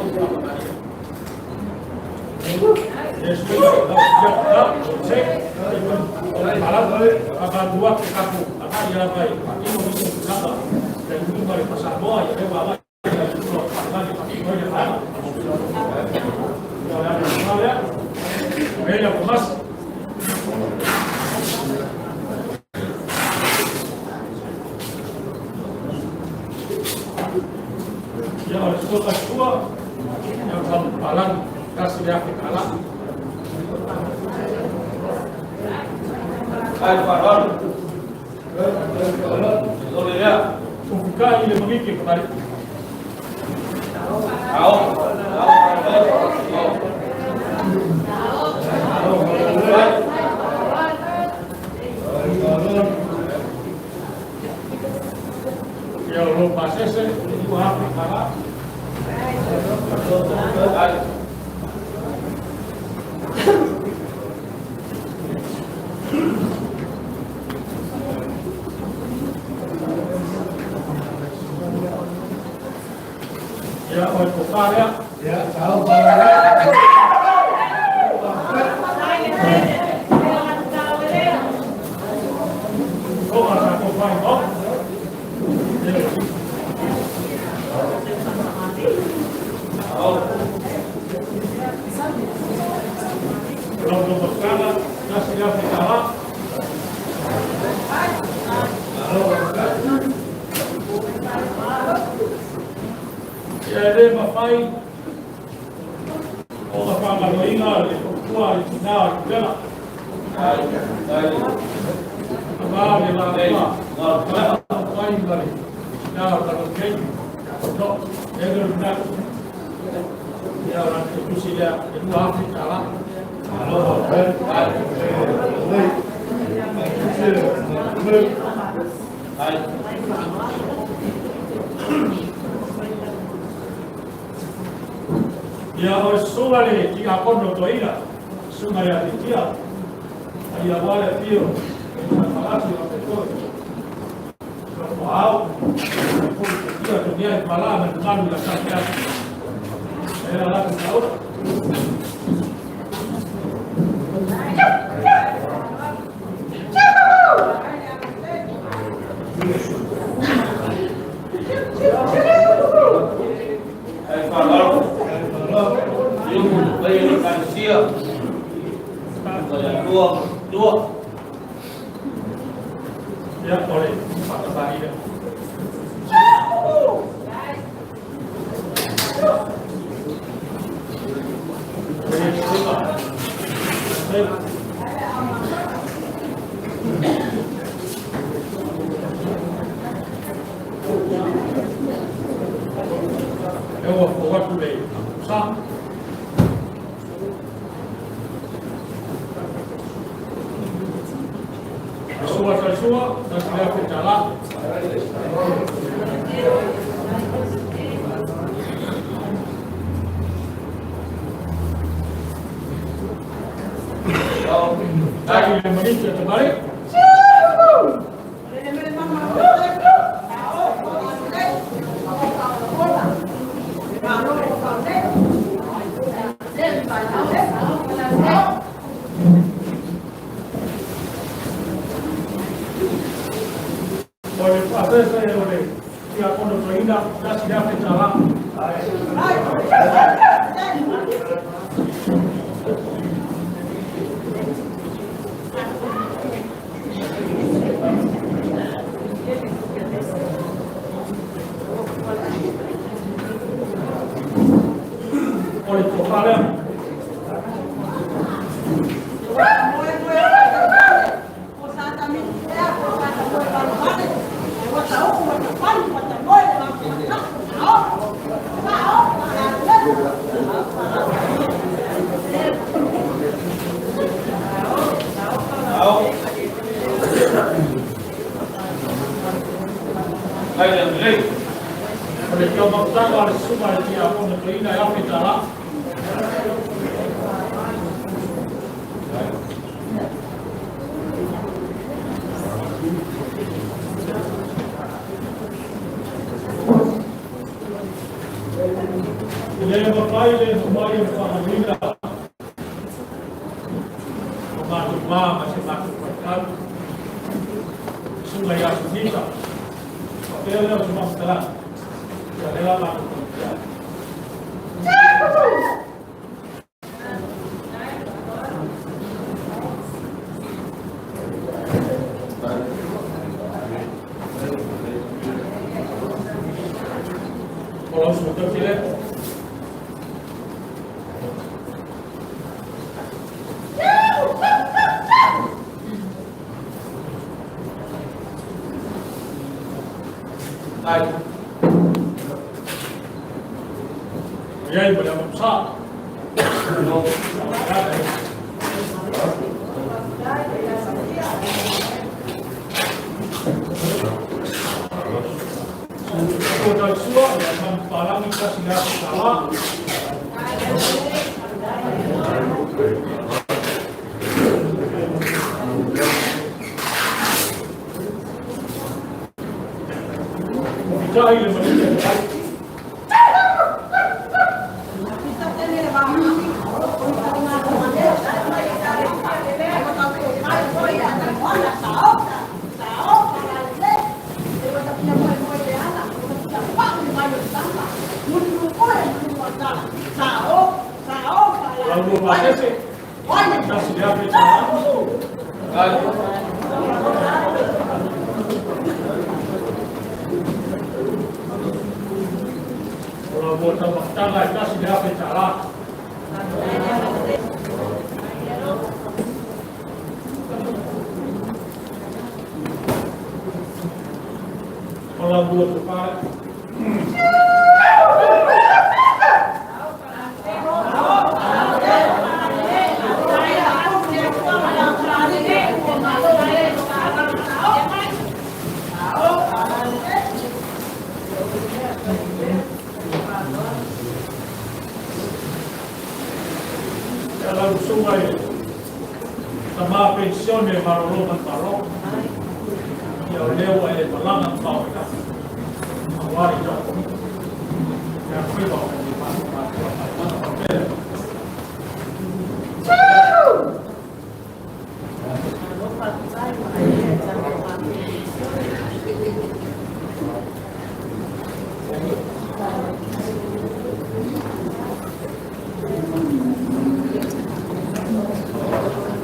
Akan dua ke kaku, akan jalan baik. Ini mau bikin kenapa? Dan ini balik ke Samoa, ya dia bawa ya itu akan dipakai banyak hal. Ya, ya. Beda kemas. Ya, oleh semua yang hamparan kasih dia kalah. Hai Farhan, boleh ya? Buka ini memikir kembali. Tahu. Ya lupa sese, itu apa kalah? Ya, oleh tukar ya. Ya, tahu oh, masa tukar kok. Belum berkala, kasih dia berkala. Ele vai ou a Malaguinha, ele tua final, dela. Vai. Agora ele vai vai. Não, tá ok. Não, ele não. Ya orang itu sih dia itu Afrika lah. Halo, Hai. Ya os sugale tiga kono toira, sugale a titia. Aí agora tio, na palácio a pessoa. Wow. Dia dunia malam dengan la casa. Era la casa. Dua. Ya, boleh. Pakai tadi deh. Eu vou por aí. Só. Sua, nós tivemos que estar lá. Lagi yang menit kembali. Oleh pasal saya oleh dia kono toinda das dia petala. Oleh totalnya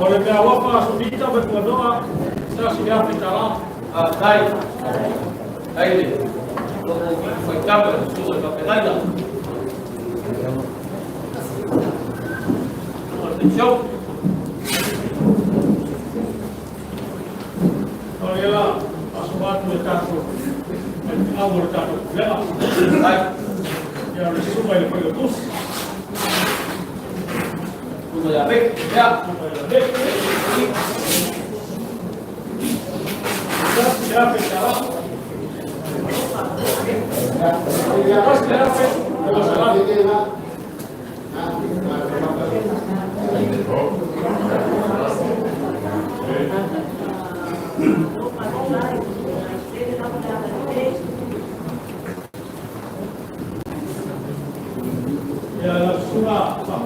Pulega wapa SUNITA be Tuano'a sa siya pitala dai dai foi câmera Susuga Pulega atenção olha lá assoado do tato agora tato leva dai ya resumo ele foi o bus ya ve ya ya pensaba ya la suma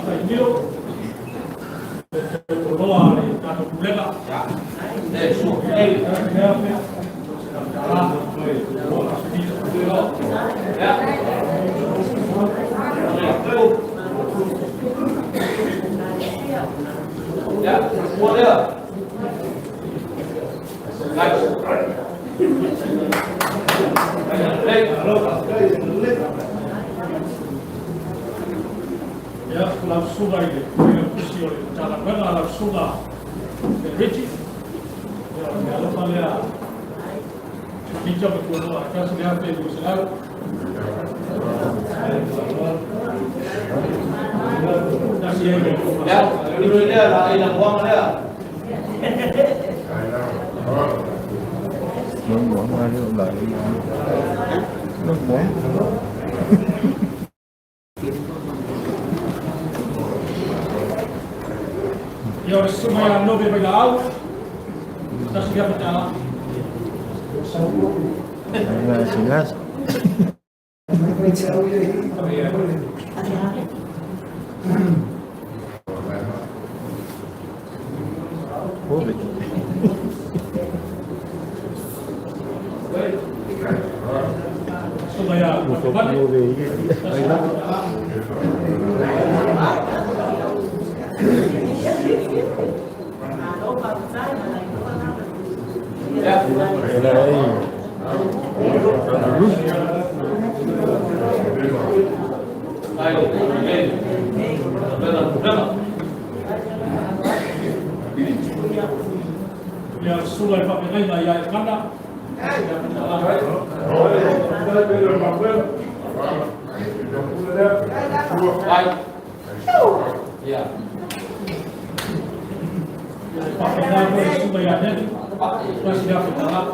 Faife'au Tuano'a ni tato Pulega ya Susuga ile kusio Matagaluega Susuga Richie ya lo palea Kita Tuano'a, kasi nga tayo Israel. Ya, itu dia lah yang buang dia. Nó buông ra đi lại. Nó buông. Yo semua yang lebih berlalu, kita sudah berjalan. Silas. Pobre. Supaya ya sudah pakai ya kanda. Ya. Pakai nama supaya kita sudah berjalan.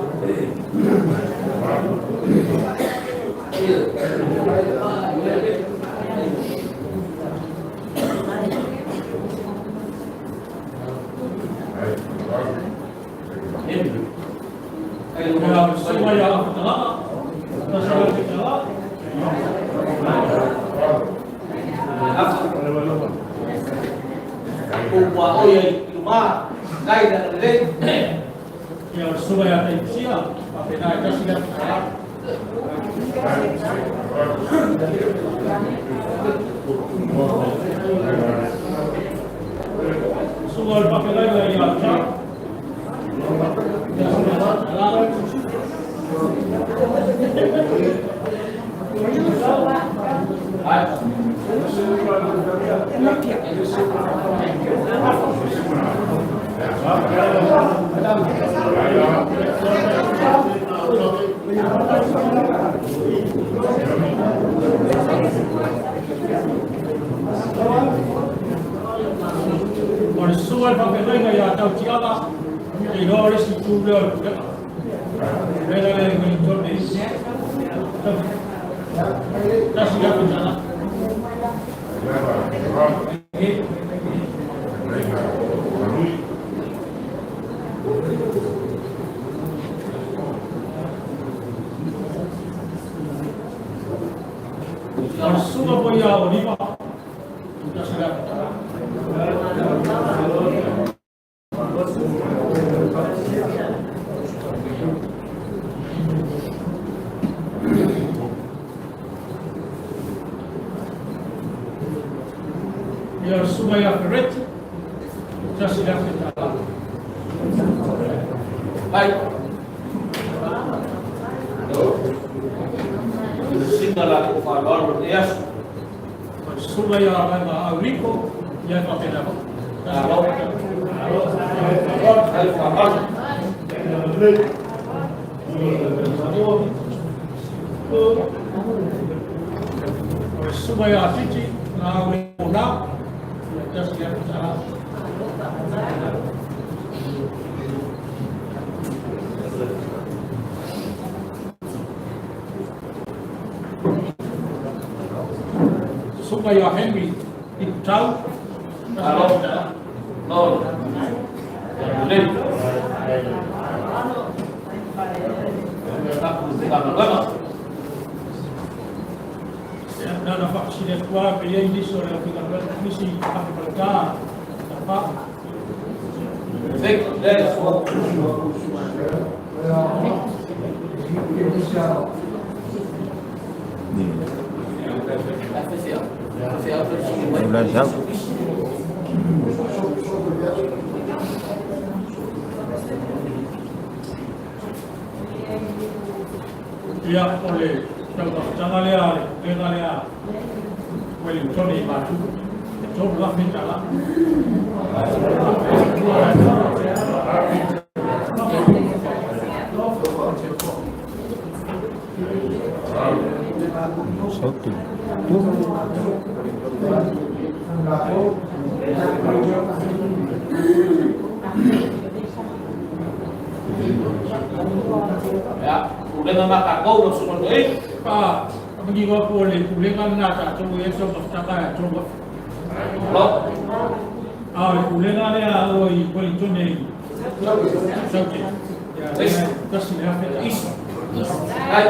Semua yang berjalan, kita sudah berjalan. Uang rumah, kaya dan lelaki. Yang supaya siap, pakai nama kita sudah berjalan. Semua pakai nama yang siap. Orang suai pakai lagi ya tahu siapa, ini harus dijual. Mereka yang menjual ini, kita sudah berjalan. Orang sudah punya lima, kita sudah berjalan. Biar supaya keret, kita sudah berjalan. Baik. Singgalah Faife'au ya. Supaya Aoauli yang pakai nama. Supaya cici Aoauli pulang, kita sudah berjalan. Supaya Henry tahu kalau Nol. Boleh. Tak bukan dan vaksin kedua beliau ini sudah kita misi Pulega apa? Sekt, das Wort. Ya, oleh jangan lihat, Ueligitone Matu, coba bicara. Satu. Ya, Pulega makakau no sumo doi. Pa, pergi gua boleh Pulega nata coba ya coba tak coba. Lo. Pulega le alo Ueligitone. Sept. Ya, kasih ya is. Hai.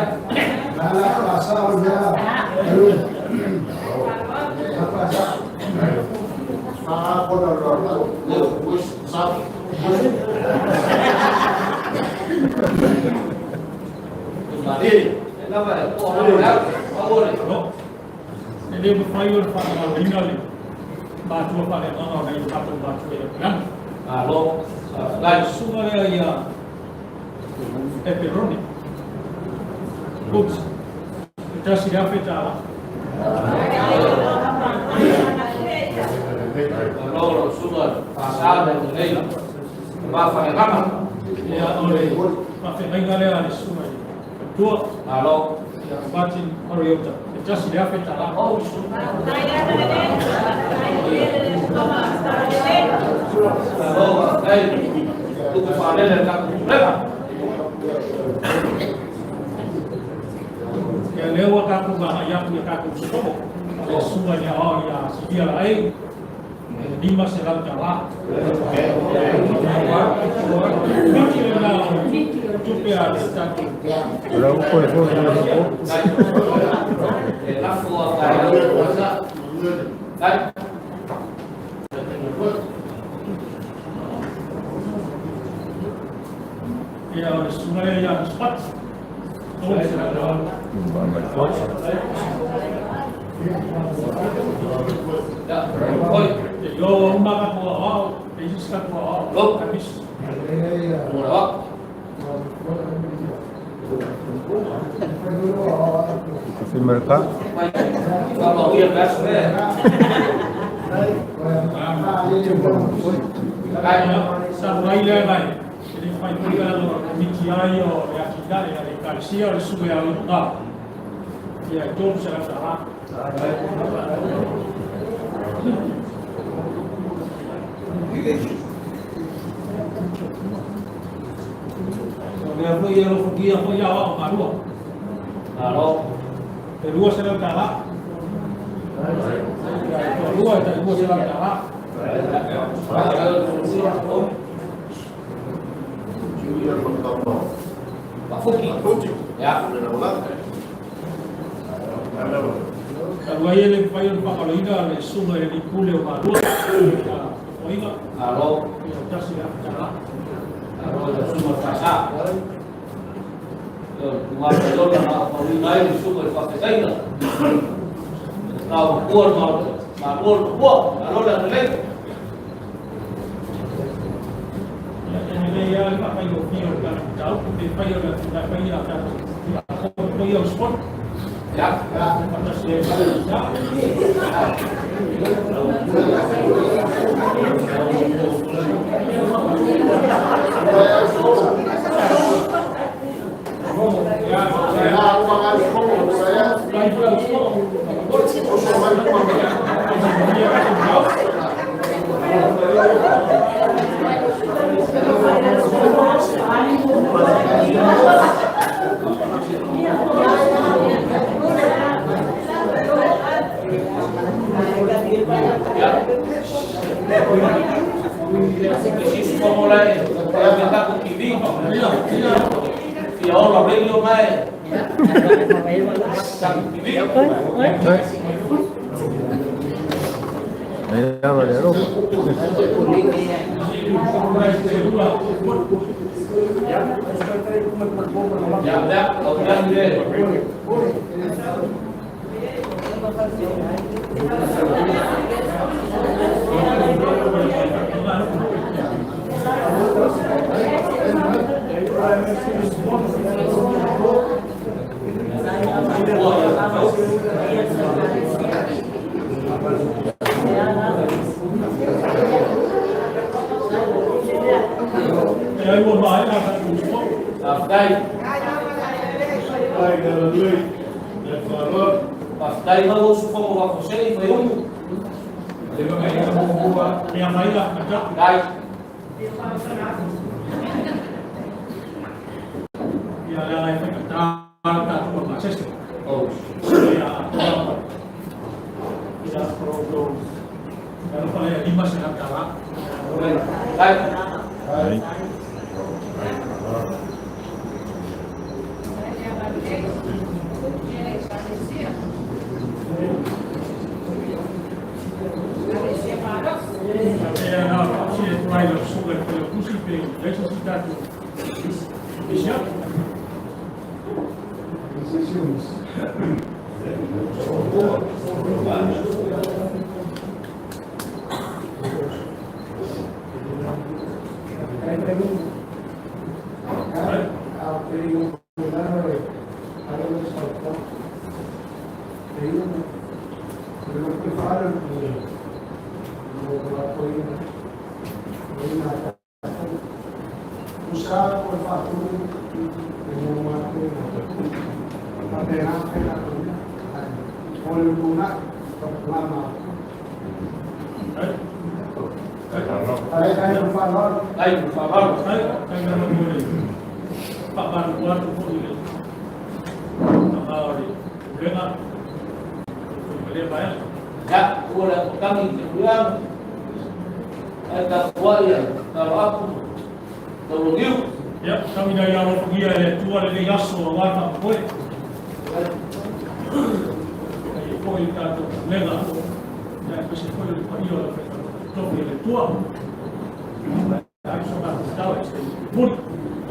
Ele berfayur pada original, batu pada orang yang satu batu yang kalau lain semua ya pepperoni, ups, kita sudah pecah. Kalau semua pasal dan lain, apa yang kamu? Ya oleh apa yang ada di semua. Tua, kalau batin oriota, kita sudah pecah. Oh, kalau itu kepada dan kamu berapa? Ya lewat aku bahaya punya kaku semua. Semuanya orang yang sedia lain. Lima selang jalan. Berapa pun itu? Ya, sungai yang cepat. Yo umaga po ako, basis ka po ako, habis. Mura. Kasi mereka. Kalau dia gas deh. Kaya sabuhay lang ay. Jadi Faife'au kalau mikiayo ya kita ya Ekalesia Susuga lupa. Ya itu salah. Dia foi eu dia foi a Malua. Kalau kedua sedang kalah. Kedua sedang kalah. Ya. Kalau ia payon pakaloida le sungai le Pulega Malua. Oiga, kalau kita sudah bicara. Kalau semua terasa. Cuma kalau mau lain sungai Faife'au. Kalau kuat, kalau dah lain. Ya, apa yang dia kan tahu, dia payon sport. Ya, atas dia. Dai mau supo wa ko sei fa yum. Deve ganhar boa minha mãe lá, dai. E ela vai ficar tá com uma cesta. Oh. Já pronto. Eu falei ali mas não tá lá. Dai. Ya, udah kami bilang ada kuaya kalau aku terlalu ya kami dari awal pergi ya tua dari yaso warna kue kue itu lega ya pasti kue itu paio topi dari tua harus orang tahu itu pun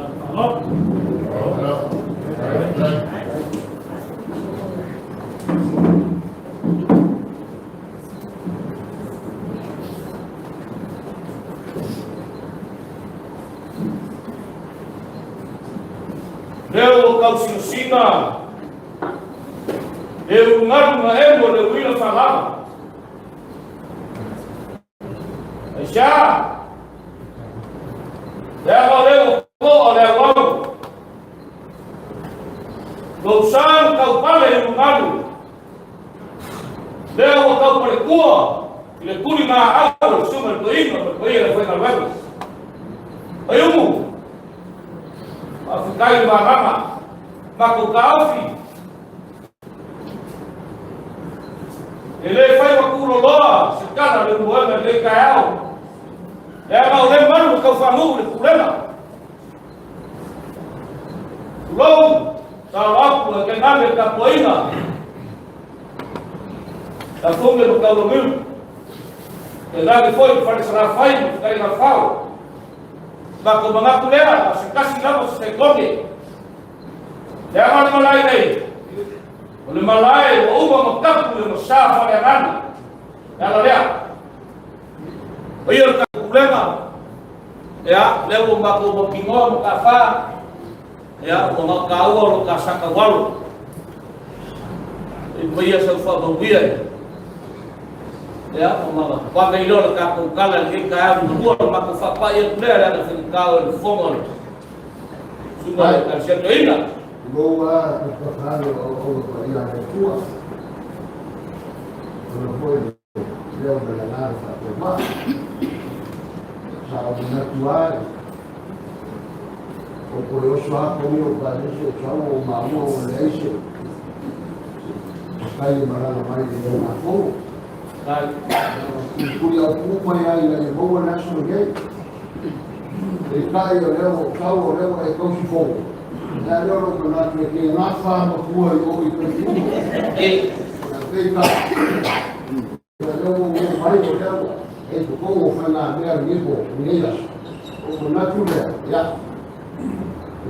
kalau Leo kau sinsina, leo ngaru na emo leo wila falama. Aisha, leo ko leo kau, dosan kau pale leo ngaru, leo kau pale kuah, ile kuli ma awal sumber berino berkoya leo Malua. Ayumu. Afikai barama makukaufi ele fai wakuro loa sikana le muanga le Taeao ya mau le malu kau famu le Pulega lou salapu ke name kapoina a funga do Laumua e lá foi para será fai kai na fao Bako mga kulera, kasi lang sa Sekuini. Kaya nga malay na eh. Uli malay, uubang magkap, uli masafa na yan. Kaya liya. Ayun ka problema. Kaya, lewo bako magkingo, makafa. Kaya, magkawal, kasakawal. Ibaya sa ufabawiya. Ya, mama. Kwa kailo ka kukala ni kaya mkuu makufapa ya kulera na fikao informal. Suga Kerisiano ina. Boa, tafadhali au kwa ila kwa. Tunapoenda leo bila nafasi kwa. Sababu na tuari. Okoyosho hapo hiyo badilisho chao maamua unaisha. Kali marana mai ndio nafuu. Kulia ukubwa ya ile Boa National Gate. Ikayo leo kao leo ikoshi fogo. Na leo kuna tuweke nafa mkuu yuko ipeni. Na peka. Leo mai leo iko Kongo fana bila nipo nila. Kuna tule ya.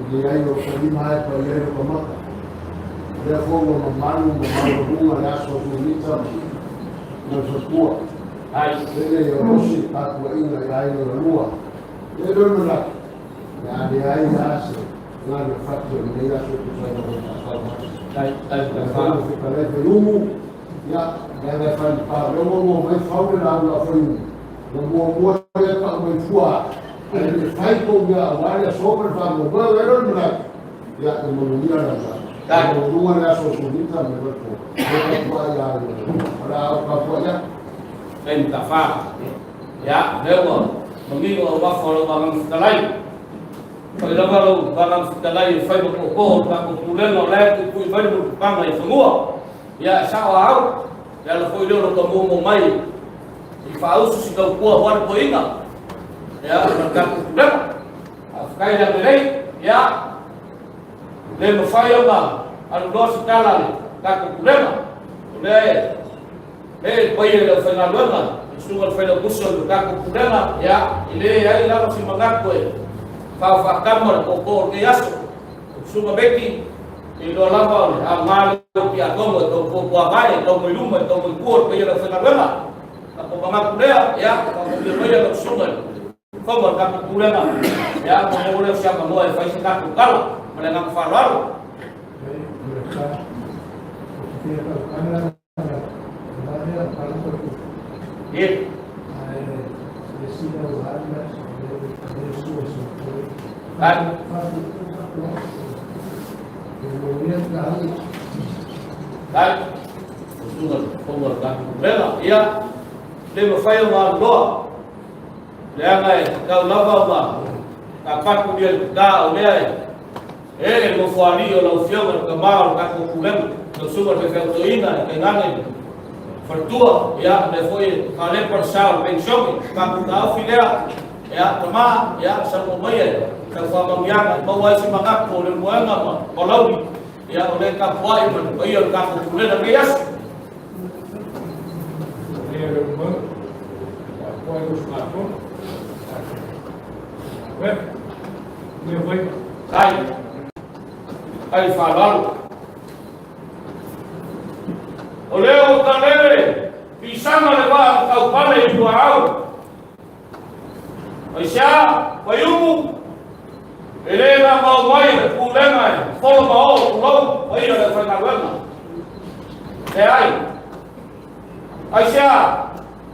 Ndio hiyo kulima hapa leo kwa maka. Leo Kongo mamalu bunga ya SUNITA Nua Faletua Yoshi akwa ina ya Nua leo nuna yani ya ase na fakto ni ya kwa FAIFE'AU ya FAIFE'AU leo mai faule na faulu na mo ya ka mai fua ile Faife'au ya wale sober fa mo leo nuna ya mo ni ya Dai, dua na SUNITA nua Faletua. Em cà phê, ya, nếu mà mengingat Allah kalau bangun sekalai, kalau bangun sekalai, phải một cô, và một phụ nữ lại thì vui với một băng này semua, ya sao áo, ya là phụ nữ nó mua một mai, thì phải Susuga của quan của Inga, ya, mereka sudah, sekali yang ini, ya, dia berfayam lah, ada dua sekali, tak problema, bây giờ là phải làm lớn là chúng phải là cú sườn các cụ đen là ya ile ya ila masih mengaku fa kamar pokok ke yasu suma beki ido lava amal ya como to po vai to mo luma to mo kuot bây giờ là phải làm lớn là apa mengaku dia ya bây giờ là suma không còn các cụ đen là ya mau boleh siapa mau phải các cụ kala mendengar falar Iya. Kan? Kan? Penguatan Pulega, iya. Dia berfayam doa. Dia ngai kau lava ba. Kapat kemudian kau dia. Memfuali oleh fiam kemal kat Pulega. Susuga FAIFE'AU ina kenangan. Pertua, ya, foi kalian persal pensiun, kamu tahu Fiafia, ya, tema, ya, semua bayar, kalau yang bawa si mangap, oleh buang apa, kalau ya, oleh kapuai, bayar kamu boleh dah bias. Hai falar. Oleh Aotearoa bisa melewat kau pandai Taeao. Aisyah, Faife'au. Ele na mau mai Pulega, follow mau pulau, aí ada Matagaluega. Taeao. Aisyah,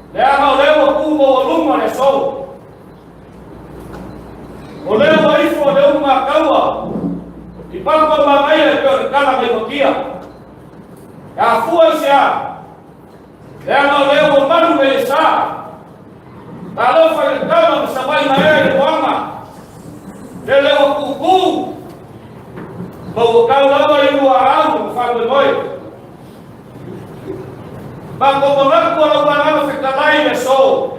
dia mau lewat kubo Laumua ne so. Oleh Faife'au dia makawa. Ipampa mamai ke kana mekokia. Ya fuasya, dia mau lewat Matu Esa. Kalau Faife'au sampai naik Laumua, dia lewat kuku. Bawa kau lama yang luar Faife'au. Bangko mengaku orang sekalai so,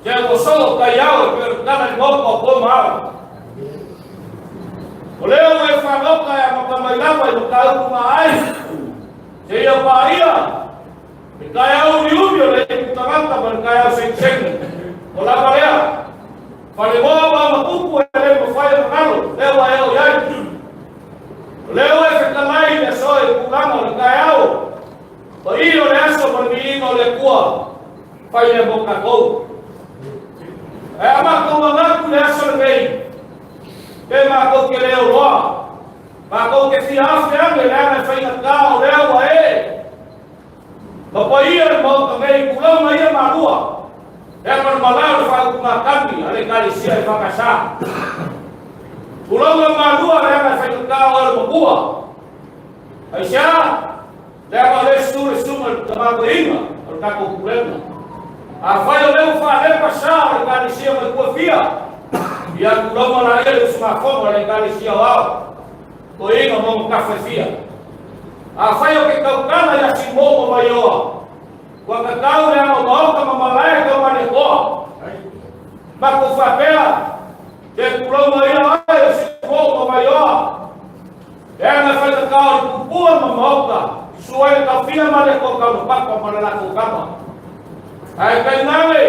jangan so Taeao karena ngopo pomar. Oleh Faife'au yang makamailawa yang tahu kumai. Saya bahaya. Taeao diubio dari kutaranta berkaya seng-seng. Olah bahaya. Faife'au apa makuku yang berfayam kalau lewa yang yaitu. Lewa sekalai so kurang Taeao. Bayi oleh asal berbiing oleh kuah, file boka kau. Amak kau mengaku oleh asal bayi. Kema kau keleo roa, kau ke Fiafia melana file kau lewa Bayi mau kembali pulau maya Malua. Yang bermalar file kami oleh Ekalesia Fakasa. Pulau Malua yang file kau oleh buah. Aisyah. Dia boleh sumber tempat beringat, orang Pulega. Apa yang dia faz pasar Ekalesia Fiafia, yang pulau Malaya itu semua forma Ekalesia Pulega mau Faife'au. Apa yang kita lakukan adalah simbol mayor. Quando kau yang mau ke Malaya ke Malaya, maka Faife'au dia pulau Malaya itu simbol mayor. Dia nak faz kau kupuan memauka. Suai kafina male ko kamu pakpa manala ko kama. Ay kainale.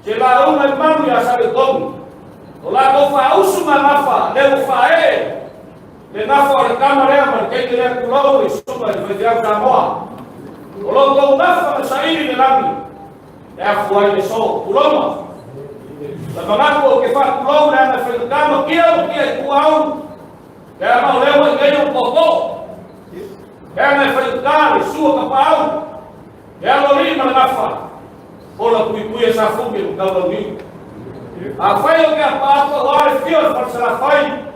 Sila una manu ya sabe como. Ola ko fa usuma nafa, le fae. Le nafa le kamare man ke le kulo isuma le dia Samoa. Ola ko nafa sairi le lami. Ya fuai le so kuloma. La manako ke fa kulo na fa kama kia kuau. Ya mau lewa ngeyo popo. Yang Faife'au sua kapau, yang lori manafa, pola kui safugi kalau ni. Apa yang kita apa orang fios perselafai,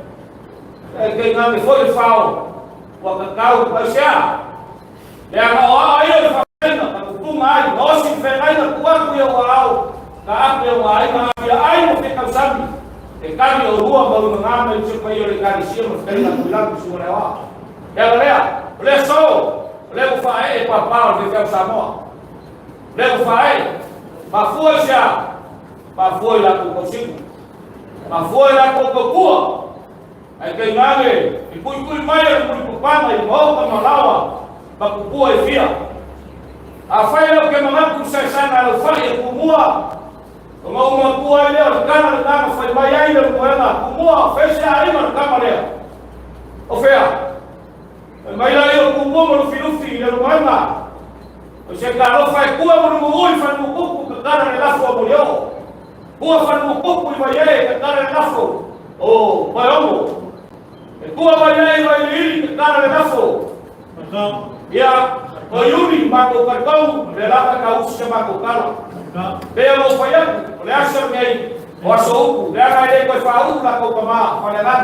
keinginan Faife'au, wa kakau pasia le Aoauli le faina ka kupunga ai no si feina kuaku ia wao ka aku ia wai ma ia ai mo te kausami e kami o rua mau ngama i tupa ia le Kerisiano mo feina kulangu surewa ya le so le ufae pa pa de Samoa le ufae mafua la kukosiku mafua la kukokua ai kai ngale i kui mai le kupanga i moka malawa makukua i fia a faila ke mangaku sana le fai kumua Kau makua ile kana kana fai mai ai le kuena kumua fesa ai ma kamare o fea mai la yo kumua mo filufi le kuena o se ka fai kua mo ngui fa no kuku kana le lafu mo yo kua fa no kuku mai ai kana le lafu o mai omo kua mai ai mai ili kana le lafu ya o yuri mako karkau le laka ka usa mako kala Bea mo faya, le asor ngai, o aso, le ngai ko fa'u la ko kama, fale la.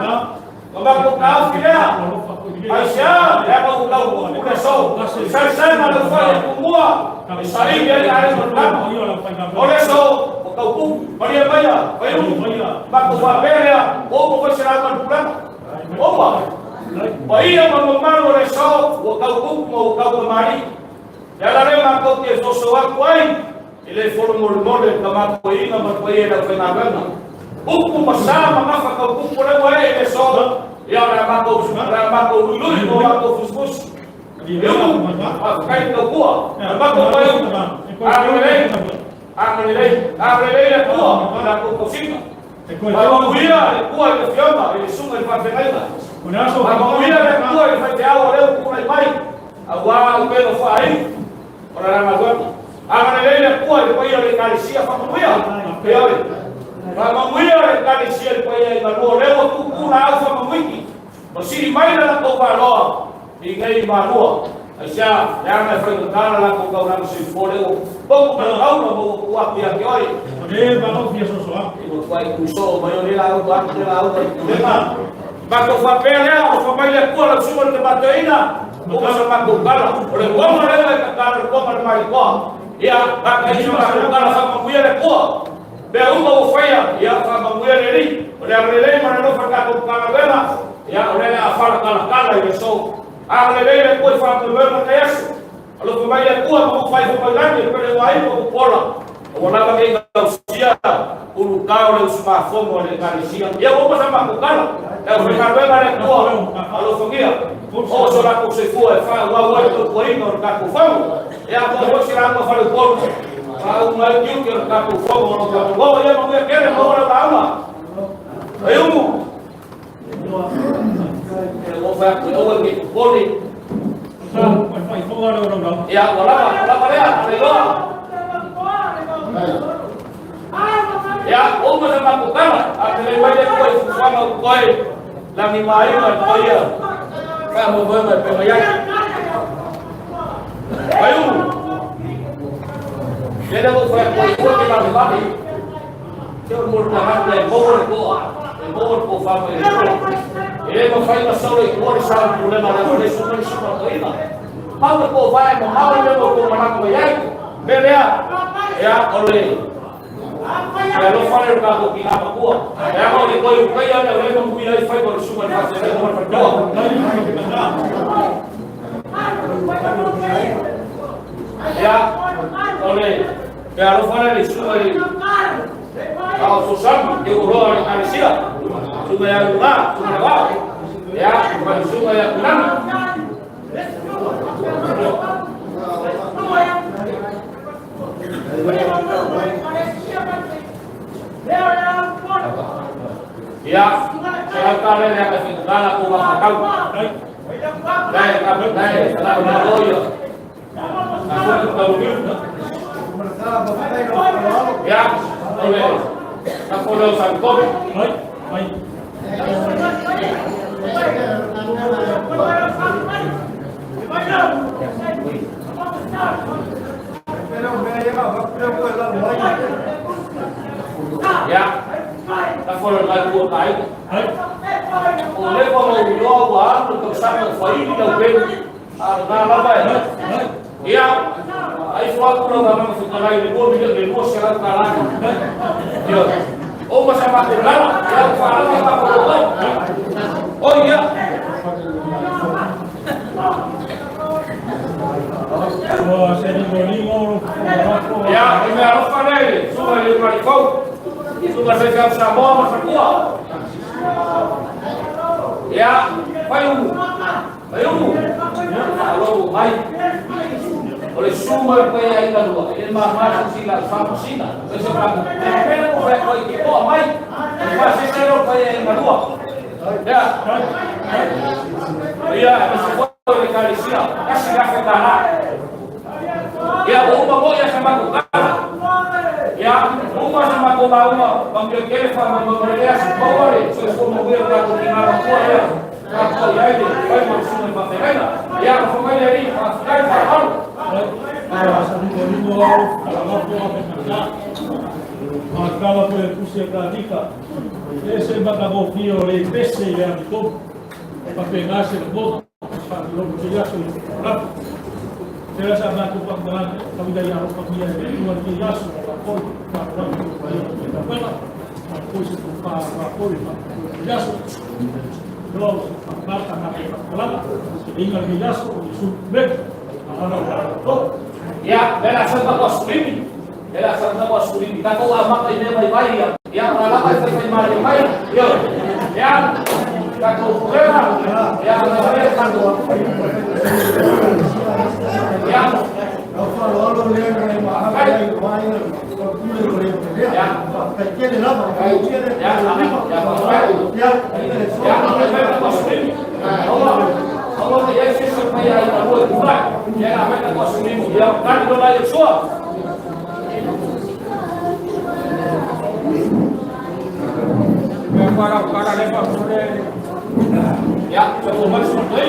Kama ko ka filea. Aisha, le ko ka ko le so. Sa na le faya ko mua. Sai dia ai mo ka. O le so, o ka ku, maria baya, bayu. Ba ko fa bea, o ko sira ka pulang. O ba. Ba ia mo maro le so, o ka ku mo ka ko mari. Ya la re ma ko ke so wa kwai. Ele foram mormores da macoína, macoína foi na gana. Uku passava, mafa ka uku por aí ele só. E agora maco lulu, não maco fusfus. Eu cai da rua, maco vai. Abre a rua, na cozinha. A mulher, rua de fiama, ele suma de papelada. A mulher, rua de Taeao, eu por aí vai. Agora o pelo faz. Ora na gana. Amanelele kuwa kwa hiyo Ekalesia famuia. Peole. Famuia Ekalesia kwa hiyo Malua leo kuna alfa mwiki. Basi mai na ko Malua. Ingai Malua. Aisha, yana frengana la ko kauna si foleo. Bom au no ko wa pia kioi. Ode ba no fia so so. Iko kwa ikuso mayo la au ba la au ba. Ba ko fa pele au fa mai le kuwa la suma de batoina. Ko sa ko kala. Ore ko ma le ka ka ko ma mai ko. Ya, baka hiyo kana kama muyele kwa. Bea uma ufaya ya kama muyele ni. Ole arele maneno faka kwa bela. Ya ole afara kala ile so. Arele kwa fa bela na Yesu. Alo kwa ya kwa kwa Faife'au ngani kwa wai kwa pola. Ona kama inga ulukao le usmafomo le Kerisiano. Ya kwa sama kukala. Ya kwa bela le kwa. Alo fungia. O so la ko se foi fa wa kwa ino ka kufamu. Ya kwa sira kwa fale por au mai que ka ku fogo no ka go ya mo que quer mo la alma ayumu o fa o que pone ya wala ya ya o mo sama ku kana atele mai ko fama ko la mi mai ma ko ya ka mo ba ma pe ya ayumu Jadi aku que la bati. Yo mo la hata e mo ko fa me. Ele mo fai na sala e ko sa problema na ko isso não se pode ir. Mau ko vai mo mau le mo ko mana ko ya. Belea. Ya ole. Ya lo fare ka ko ki na ko. Ya mo ko ko ya na le mo kuila e fai ko su ma fa se mo fa do. Ya ole. Ya lo fare le sue ao Susuga que o rolo Ekalesia. Susuga ya lugar, Susuga va. Ya, mas Susuga ya kulana. Ya, sekarang ini akan kita lakukan makam. Baik, salah berdoa. Aku tahu ya, boleh. Aku dah sangkut. Baik. Ya, aku dah lakukan baik. oleh kalau doa buat untuk sama faid dan ben apa ya? Ya, itu aku orang sekolah ini gua syarat kalah. Ya, oh masa makin lama, ya kalau apa oh iya. Oh, saya boleh ya, ini harus pandai. Sudah lima kau, sudah sejak Samoa masa tua. Ya, Faife'au. Kalau baik, oleh sumber kaya yang kedua, ini masuk sila sama sila. Sesuatu. Karena orang kaya itu baik, masih sila kaya yang kedua. Ya, iya, sesuatu Ekalesia, kasih kasih tanah. Ya, umum ya sama tukang. Ya, umum sama tukang, panggil telepon, memberi semua ini, sesuatu mobil kalau tinggal tua ya. Kalau ya ini, baik maksudnya pakai mana? Ya, pokoknya ini, pakai Faife'au. Acaba por você pratica. Esse bagabofio ele desce e habitou para pegar esse boto para logo tirar seu prato. Era saber que o pangolano kami dari arah pagi ini luar biasa lapor para kita pernah pois itu lapor biasa. Kalau kata nak ingat biasa itu baik. Ya, bela santa posuri. Bela santa posuri. Kita tahu amak ini baik-baik ya. Yang rala itu baik-baik. Yo. Yang kata Pulega, yang saya kata. Yang kalau dia supaya buat buat, dia akan konsumsi dia kan dolar suap. Para lepas sudah, ya coba sudah.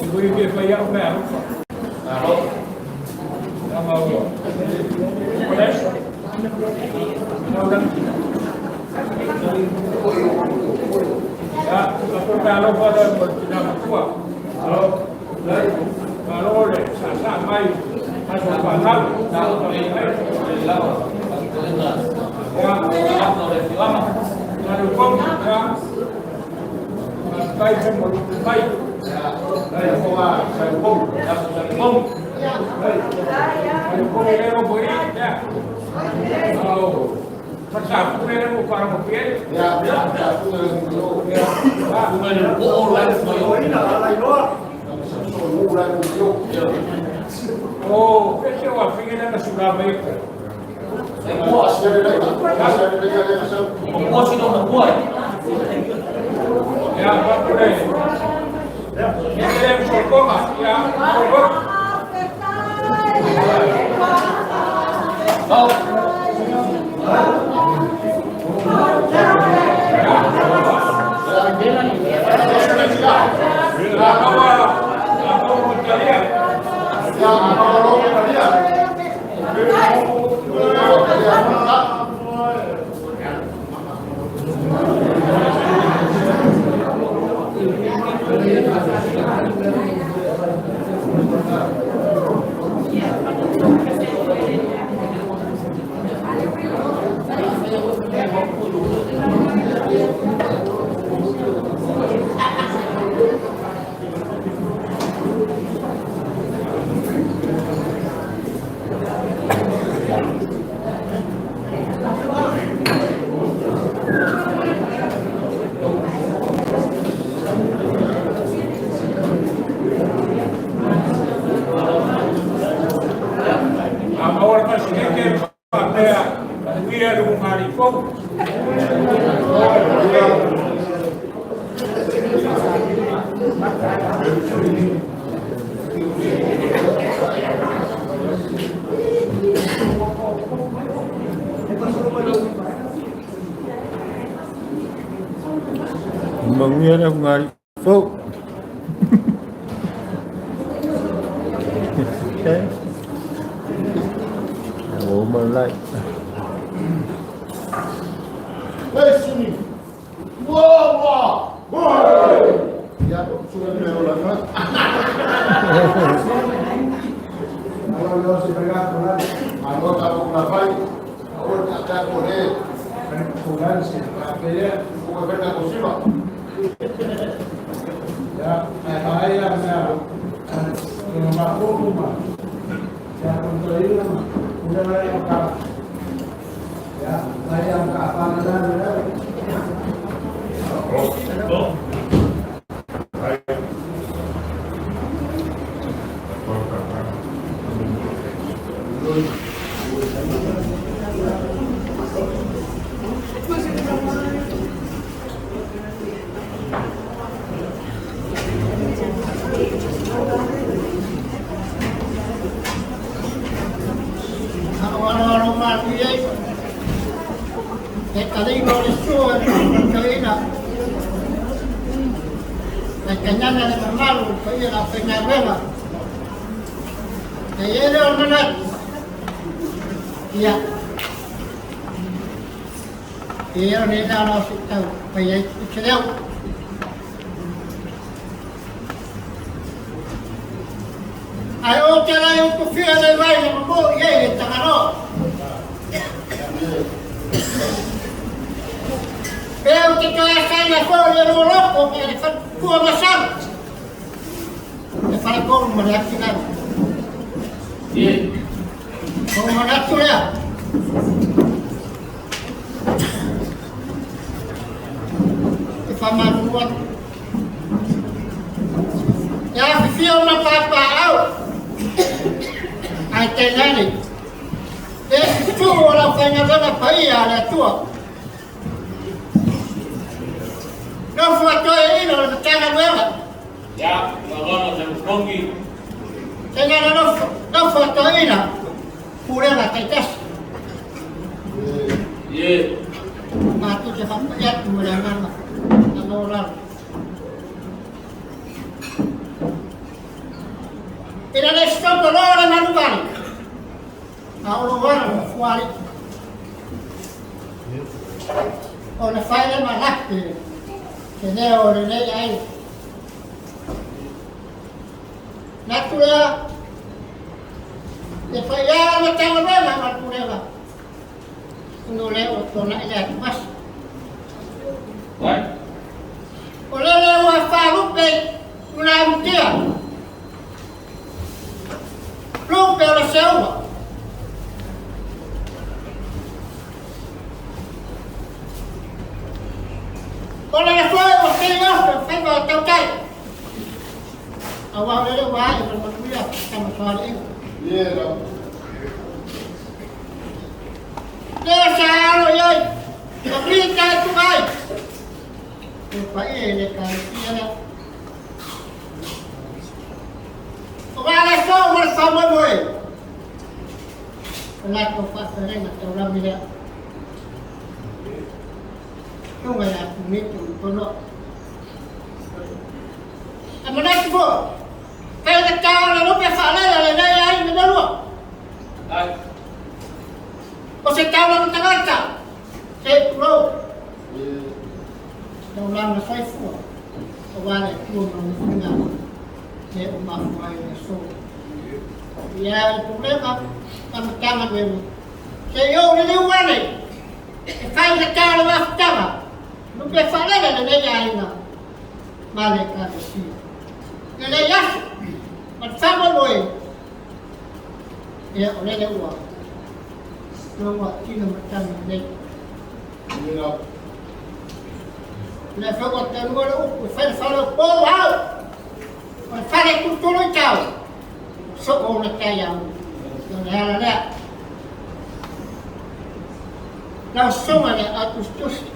Ibu ibu bayar bayar. Lalu, yang mau yo, boleh? Ya, aku kalau pada bertindak kuat, kalau oleh sasa mai, ada pasal, kalau boleh lama, ya, boleh lama, lalu kau ya, baik semua baik. Saya kom, lero boi, ya. Oh, pasal lero para mobil. Ya, aku lero. Ya, aku lero. Oh, oh, kecil apa fikirnya sudah baik. Bos, bos itu membuat. Ya, apa boleh? Ya, kita berkoma, ya, berkoma. Oh. Mangyari ako nga Faife'au. Okay. A woman like. Hey, Suni. Whoa, ya, sudah primero la cara. Kalau yo si pegar con la Algo está con la fai. Ahora está con él. ambulancia, aquella Como es verdad posible. ya ahí ya me bajó uma. Ya construí una área acá. Ya, ahí acá para nada. Kanyana ni Malu, kwa hiyo nafanya wema. Na yeye leo mnana. Ya. Yeye ni ndio hospitali. Kwa hiyo kuchelewa. Aotearoa kufia na wale mambo yeye tangano. Pero que toda esa la fue de loco, que fue pasar. Le fue como la final. Bien. Como la tuya. Que fue Malua. Ya fui una Faapotopotoga. Ahí te nani. Es tú la peña de la país a la tua. No fue todo el hilo de Matagaluega. Ya, vamos a Kongi. Señora, no fue todo el hilo. Pulega, Taeao. Bien. Matu se va a pelear con la gana. No lo era el estómago, no era el lugar. Ahora fue o la falla más rápida. Taeao de ella ahí. La tuya de fallar no tengo nada más Pulega. No leo con ella más. ¿Cuál? O le leo a Faife'au una mentira. Rompe la selva. Con la fuego, que yo, Faife'au total. Aoauli le va y lo cuida, estamos ahí. Bien, Kerisiano yoi, kabrita tu mai. Pakai Ekalesia. Wala so wala sama boy. Wala ko pa rin at orang bila. Yung wala kumito puno. Amanat po. Kaya nagkaroon na lupa sa alala na ay minalo. Ay. Kasi tao lang tagal ka. Sept bro. Tao lang na Faife'au. Wala ko ng mga kaya umakuha yung so. Kaya problema, tama mo. Kaya yung niliwan eh. Kaya nagkaroon na tama. Nung pala na nangyayari na. Mali ka na siya. Nangyayari. Magsama mo eh. Kaya ulit na uwa. Uwa, sino matama ulit. Na fagot na nung upo, Faife'au po, wow! Fale kung tuloy tao. So, na Taeao. Yung nahalala. Laumua na atustus.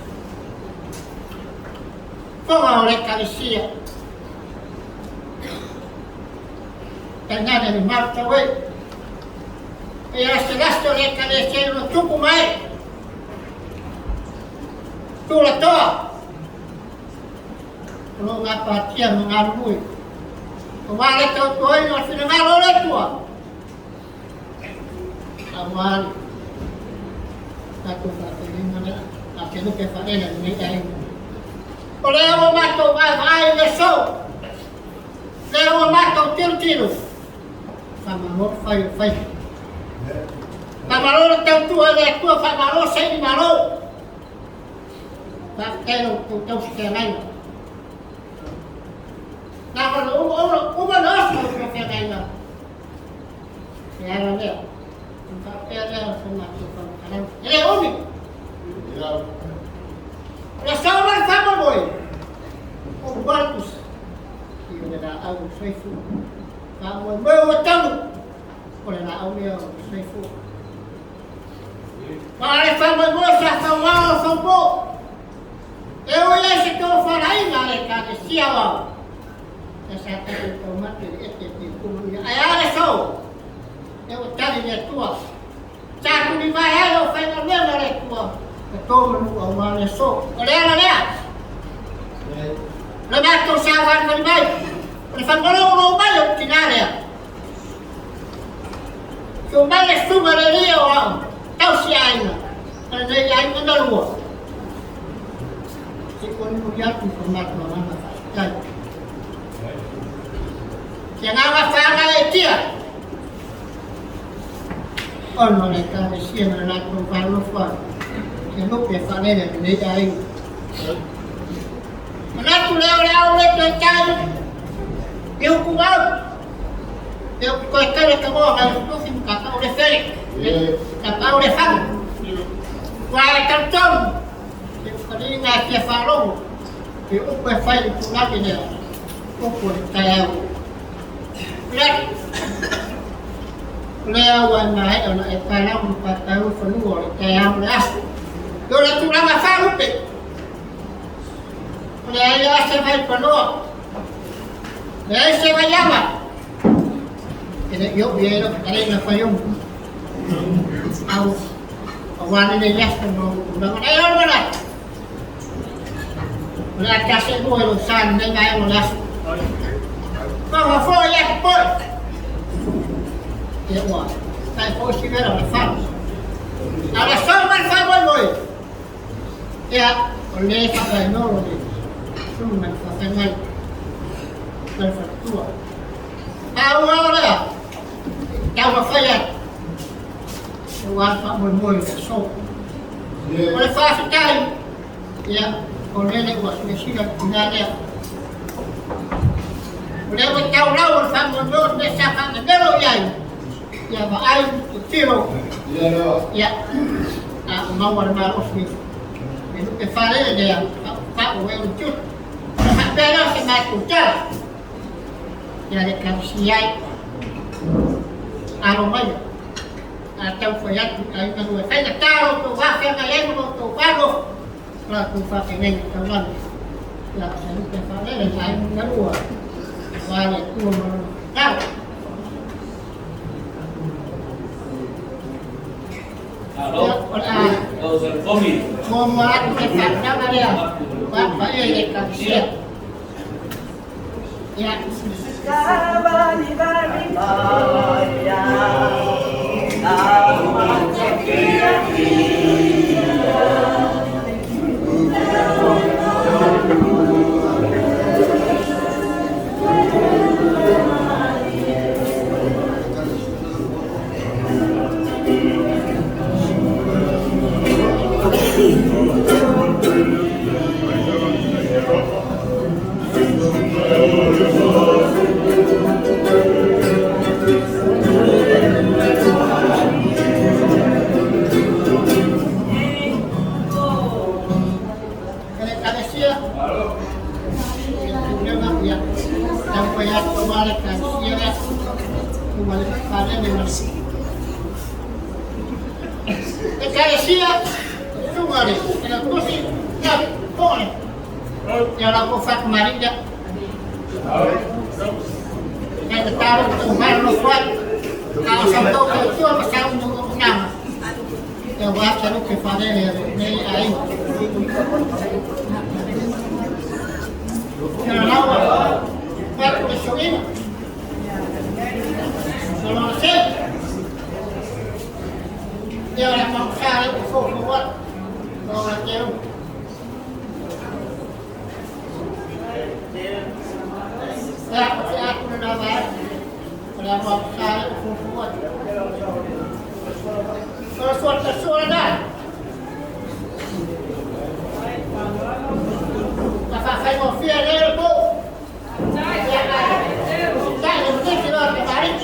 Kung Ekalesia. Kanya ni Matu. Kaya sa Ekalesia yung tukumay. Tulad to. Kung nga patiyan mga alumoy. Kung wala ito ito ay sinangalo ulit mo. Aoauli. Aku pakai mana? Aku nak pakai ni ni ai. Oleh awak mato ai leso. Oleh awak mato tiro. Sama lo fai. Sama lo tau tua le tua sama lo sei malo. Tak kelo tu tau sekarang. Nah kalau umur asal sekarang lah. Ya ni. Sampai ada semua kan. Ini umi. Restoran sama boy. Oh bagus. Dia dah au Faife'au. Kamu mau tahu? Oleh nak au dia Faife'au. Kalau sama boy sama sama. Eu ia se tu farai na le Kerisiano wa. Saya tak tahu mati itu kumpulan. Ayah so. Eu cari dia tua. Satu di mana lo fai na le tua. Betul menu awal so. Oleh dia. Lepas tu sawan berbaik. Lepas kalau baik tidak ya. Cuma le sumber dia orang. Tahu siapa? Ada yang Malua. Sekuini FME format mana kan? Jangan masalah itu. Orang mereka mesti nak berfaham. Jangan berfaham ni dah. Mana tu lewat tu cari. Dia kuat. Dia kuat kalau kamu harus tu sim kakak oleh saya. Kakak oleh kamu. Wah tercom. Jadi nak Faife'au, dia upah file itu lagi dia, upah Taeao. Pulega naik orang Ekalesia 4 tahun penuh Taeao lah. Dia tu lama falu pe. Pulega sampai penuh. Dia sampai lama. Ini yuk dia itu ada yang payung. Awalnya dia semua orang Taeao mana? Mula kasih gua urusan dengan mulas. Faife'au ya pun. Ya wah. Faife'au sih ada faham. Ada sama sama boy. Ya, oleh sampai nol ni. Cuma sampai nol. Berfatua. Aoauli. Tahu saya. Tuan Pak Boy so. Oleh faham sekali. Ya. Fonotele was mesiga tinale. Udah tahu lawan sama dos desa kan negara yang. Ya baai tiro. Ya. Mau maros ni. Itu kefare dia. Pak uwe ucut. Sampai lah sama tujar. Ya dekat siai. Aromanya. Atau foyat ayo kan saya tahu tu wakil yang tu baru. Aku pakai ni kawan. Ya, saya pakai ni saya Malua. Wala tu mana? Halo. Kau Komi. Komi aku cepat nama dia. Apa dia Ekalesia? Ya. Bali bali ya. Ekalesia, cuma ni, kalau kursi, ya, boleh. Yang aku fat kemarin dia. Yang tahu kemarin lu kuat. Kalau sampai itu apa saya untuk menang. Yang buat saya lupa pada ni air. Yang lawan, buat kuliah. Kalau Sept, Dia orang bangsa itu buat orang jauh. Saya aku nak bayar. Orang bangsa itu buat. Suara dah. Kakak saya mau via dia tu. Saya mungkin tidak tertarik.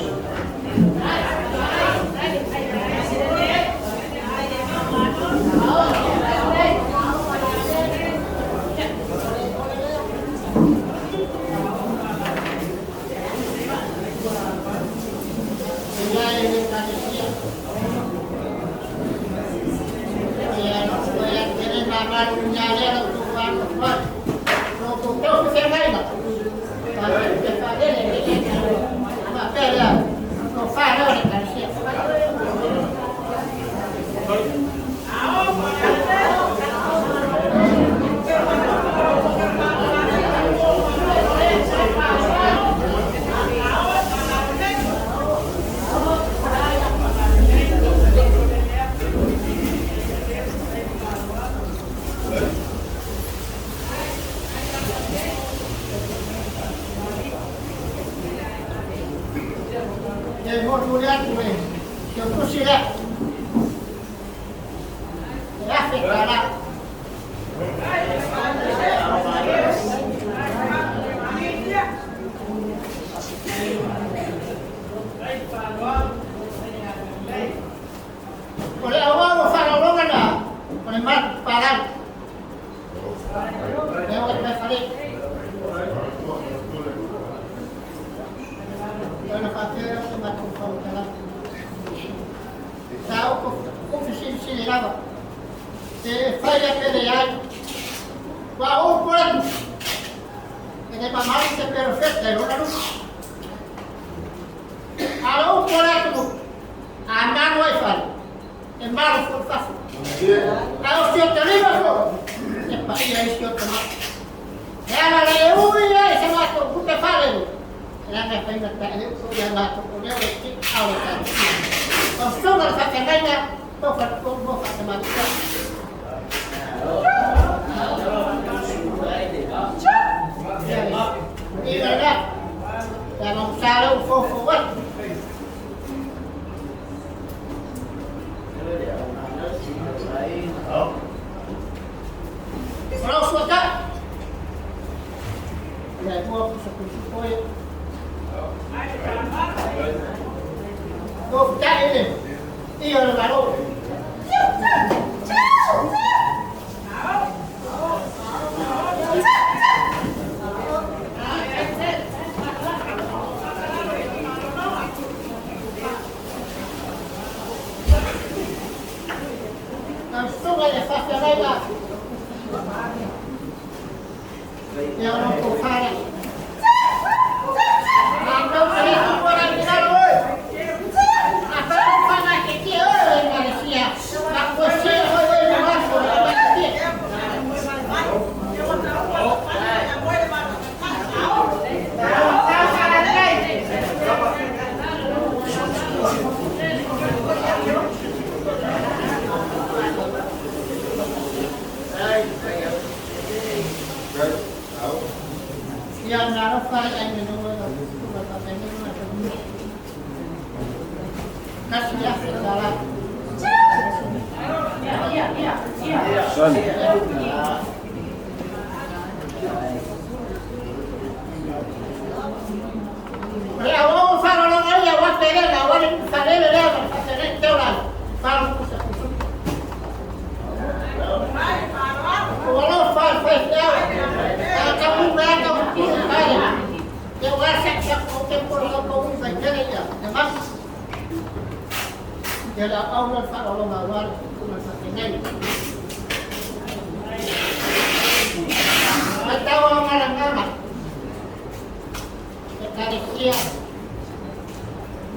Ekalesia,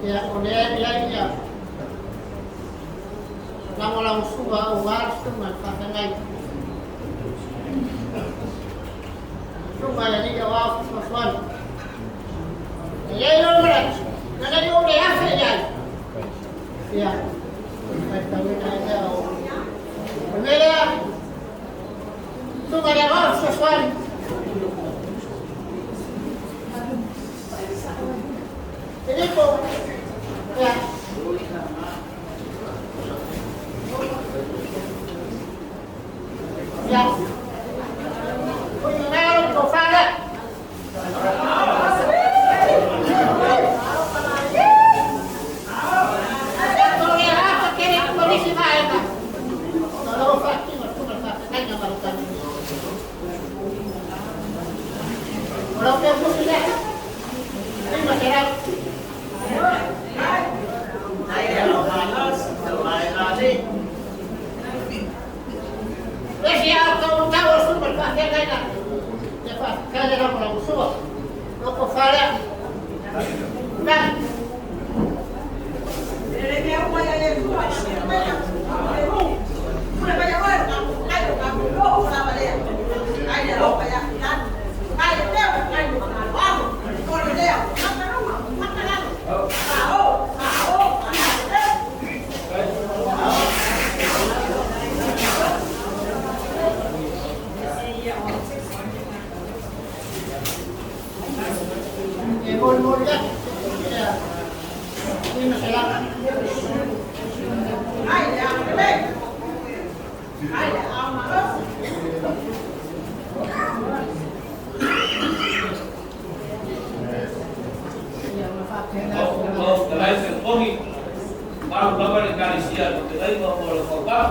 ya Ueligitone, Susuga, Aoauli, Susuga ya dia wao swali. Yeye ndio mradi. Na ndio Fiafia.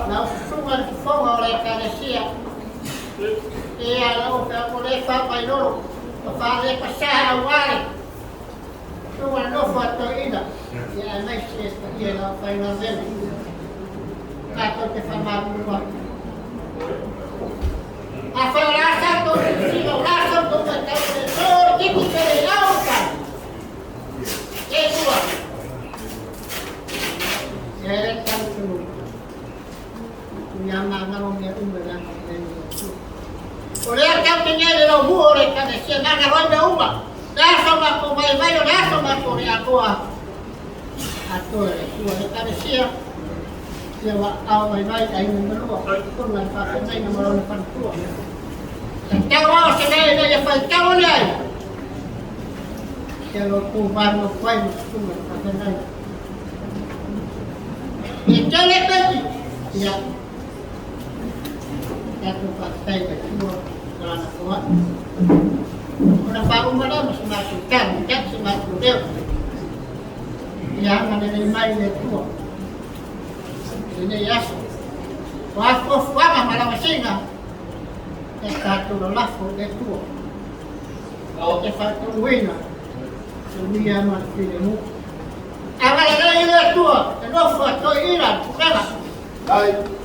Não suma de fogo ao Ekalesia. E a Aotearoa vai no fazer passar Aoauli. Suma no fotoína. E a mais esta que ela vai na vela. Cato te famar no ar. A fora santo, se não lá santo do Taeao, que te quer alta. E sua. Era tanto yang ngomongnya umberan oleh kampungnya di Laumua oleh Kerisiano nang ronda uma dah sama ko mai dah sama ko ni aku atau oleh Kerisiano dia au mai ai Malua pun lan pakai mai nomor 42 Taeao senai dia Faife'au ni kalau ku baru kuai pun pakai mai itu lagi ya satu partai kedua kerana kuat. Orang baru mana masih masukkan, kan semakin dia. Yang ada lima ini tua. Ini ya. Waktu fama malam masina. Satu lelah dia tua. Kalau satu wina, dia masih lemu. Awal ini tua, terus foto Iran, bukan?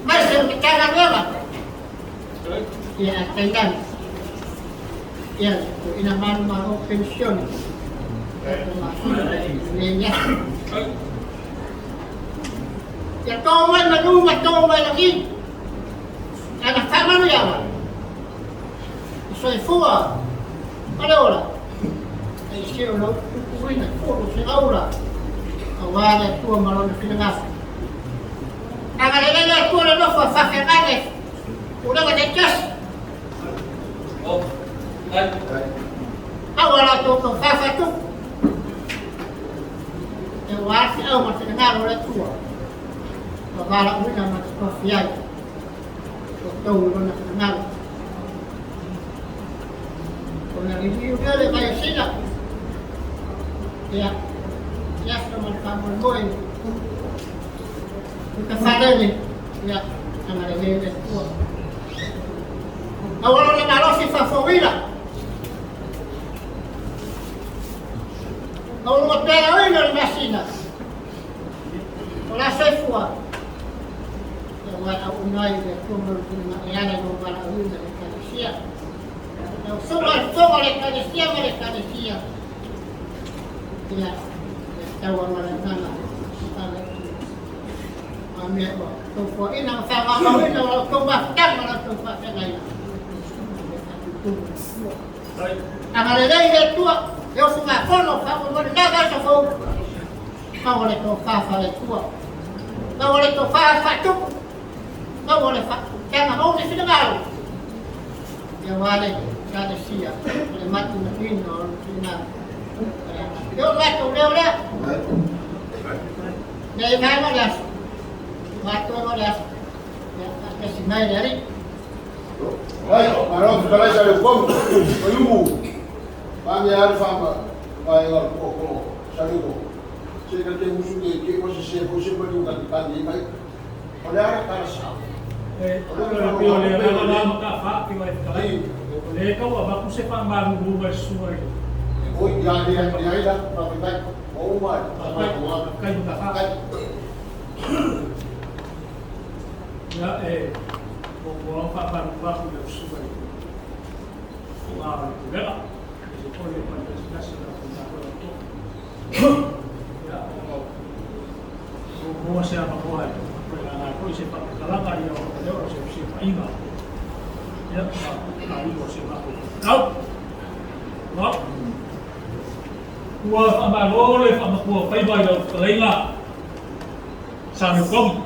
Masih kita nak ya kaitan ya ina mano pensiun ya ya kawan manu lagi ada kawan ya Faife'au ada orang sih lo kuina foto segala awalnya tua malam kedengar agak tua lo faife'au udah ada cas. Oh, kan? Awal tu Faife'au. Yang Faife'au masih dengar oleh tua. Kalau kita masih Fiafia, tahu mana dengar. Kalau review dia le kayak sila. Ya, ya teman kamu boy. Kita sadar ni, ya, sama dia tua. Awal na si Faife'au. Awal Taeao na masina. Wala Faife'au. Wala unay de como na yana no para una de Kerisiano. No sobre Kerisiano. Ya. Tawa wala nana. Ambil tu ko ina sama ko ina ko baktan wala tu baktan. Ang alagay tua, eu sou uma fono, eu vou dar essa fogo. Kau oleh kau Faife'au tua, Não olha que eu faço, não olha, quer na mão desse lugar. Eu olho, cada dia, ele mata no fim, no final. Eu lá. Daí vai olhar, mata olhar. Esse não é ali. Vai, mas não vai sair como? Foi Kami harus faham bahawa pokok selalu saya kerja musuh dia posisi berdua tadi baik. Oleh arah karasa. Oleh lama kafa piwai kalai. Oleh kau abang saya faham baru buat semua itu. Oh dia dah tapi baik. Oh my. Kan kafa. Ya orang faham baru buat semua itu. Wah juga. Oleh Congregational ya, semua siapa buat, aku siapa kalau kaya orang siapa ingat, ya, kali siapa tahu, no, gua sama oleh sama gua Faife'au dah terlena, sana kong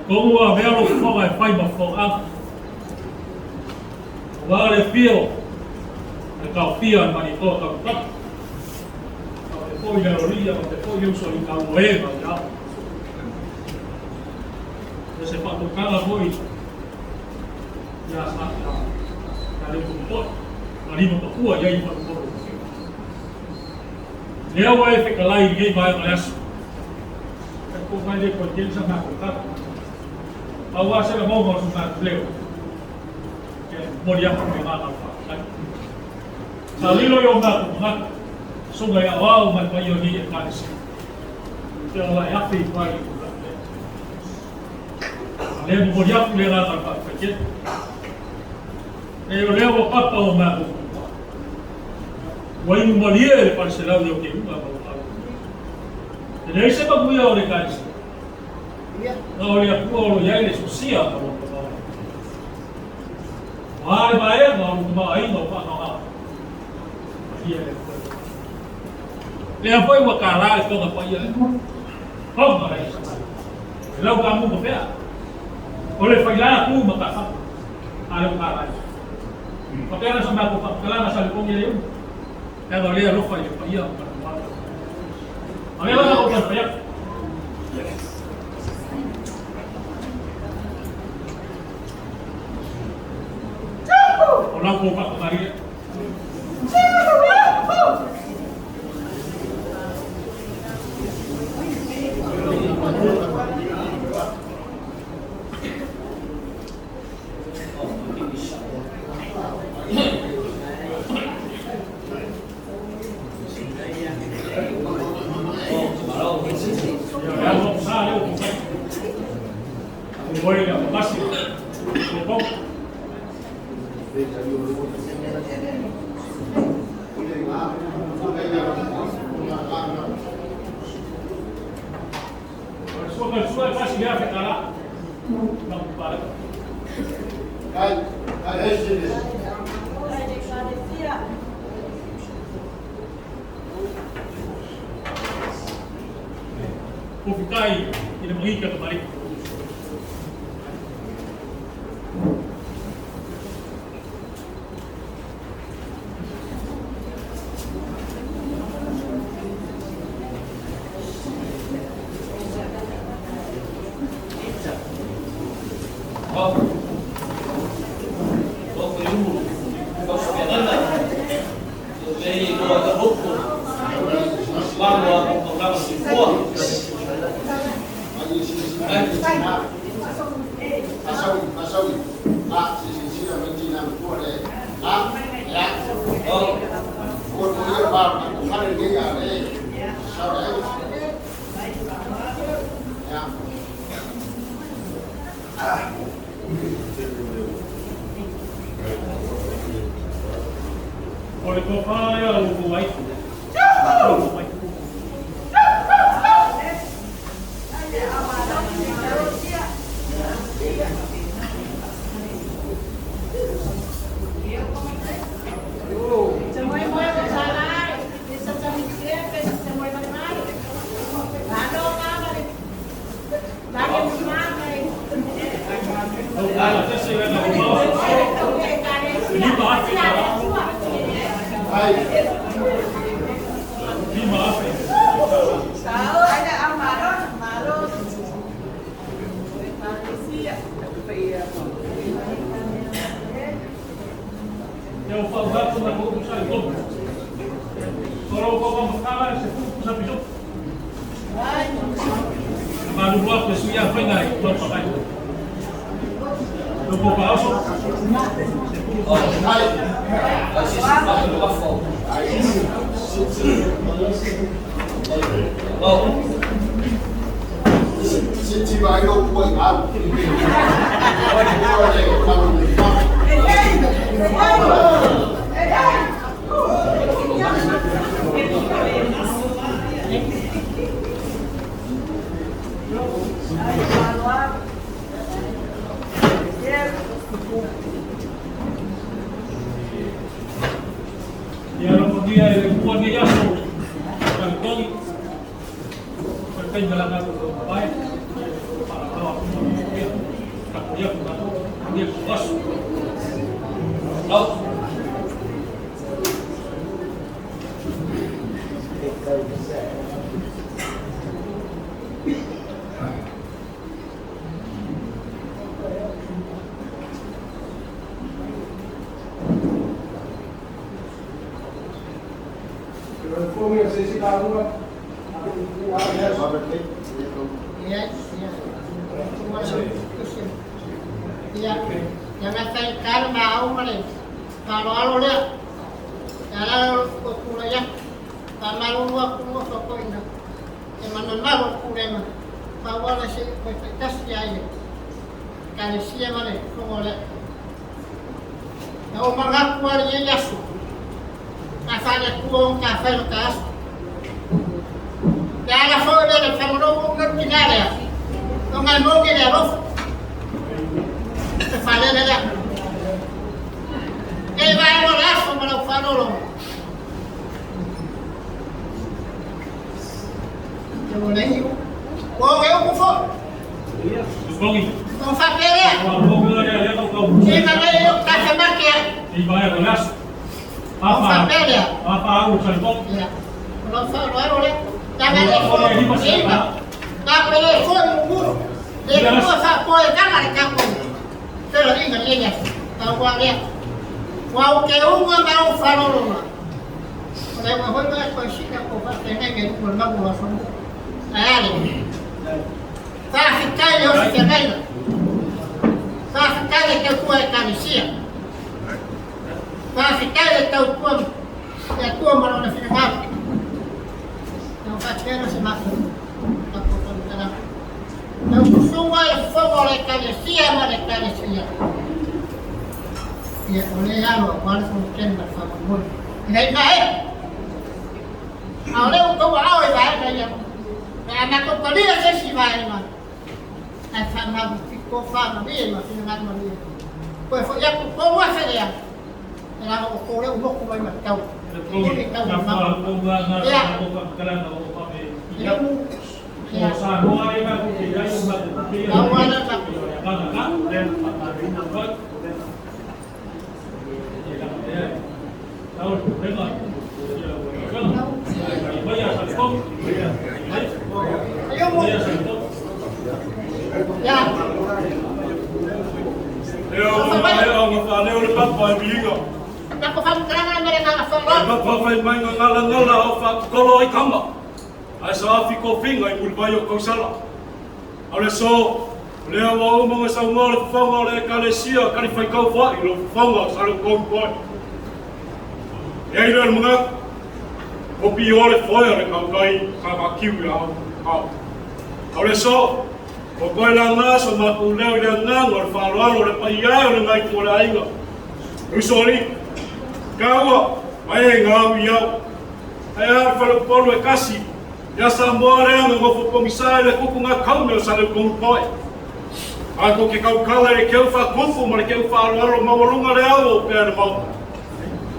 gua baru kong Faife'au ang, gua review. Kau pian mani to kau tak. Kau depois da orilla, kau depois eu sou em Laumua já. Você pode tocar lá foi. Já sabe já. Kali pun ali mo Papua já iba por. Leo vai ficar lá e ninguém vai mais. Kau vai de contil sama kau. Awas saya mau masuk Leo. Mau dia pakai apa? Salilo yung mga sugay Aoauli man payo ni Ekalesia. Kaya wala yapi pa yung mga. Leo mo diap lera ka pakit. Leo papa o mga. Wai mo malie para sila yung tim ba ba. Dahil sa pagbuya o Ekalesia. Aoauli ako ya ile susia pa mo. Wala ba yan mo kumain mo pa no. Lea foi uma caralho toda para ir. Como para isso? Lá o caminho do pé. Olha foi lá tu mata apa? Ada caralho. Pakai nak sampai aku kalau nak saling kong dia. Kalau dia lupa dia para ir. Ayolah aku buat banyak. Orang kau pak kemarin. Kufikai ina mangika kembali. Oleh kau ya lu buat. Eu falo da condução e todo. Só o povo vai se for usar piso. Mas no bloco isso ia foi na não papai. Eu vou para o Se vai no banco. E era um dia o dia só cantando pertence lá do papai para lá para dia posso não Jangan saya mau males. Kalau dia, kalau Pulega, kalau Malua Sekuini, mana nak Pulega, bawa nasi bekas dia. Kerisiano mana, semua. Kalau mengaku dia yasu, kasarnya kuong kafir kas. Jangan soal dia sama orang tinggal ya, orang mungkin dia roh. Falei nada. Quem vai orar sobre o farol? Eu nem eu. Ou eu vou for. Não faz querer. Quem vai eu tá chamando que é? E vai orar. Não faz querer. Apa o salvo? Não faz orar. Tá vendo? Tá pelo foi no muro. Depois a coisa tá marcando. Pero diga ella, tahuaria. Wau que uma não falou lá. Olha, mas foi mais conhecida por fazer nem por não o assunto. Ali. Tá ficando eu se queira. Tá ficando que tu é Ekalesia. Tá ficando que tu é tua mano na final. Não faz pena se mata. Tá por conta. Eu costumo fogo de Ekalesia, mas Ekalesia. E Aotearoa, quando foi tendo favor. E aí vai. Agora eu tô lá e vai daí. Na companhia se vai lá. A fama ficou fama bem, mas não nada mais. Pois foi já por uma feria. Era o coro o louco vai matar. Samoa ia kutia yung ai sa ficou finga e mulvaio kausala. Ole so, le wa uma sa ngol fonga le Ekalesia kali fai kau fa i lo fonga sa lo kong boy. E ile mga kopi ole foi le kau kai ka ba kiu ya. Ole so, o koi la nga so ma ku le le nga ngor fa lo le pai ya le ngai ko la inga. Usori. Kawa, mai nga ya. Ai ar fa lo polo e kasi. Ya Samoa rea me ngofu komisai le kuku ngā kauneo sa le kongpoi. Ako ke kau kala e keu wha kufu ma le keu wha aroaro mawarunga le au o pēr mau.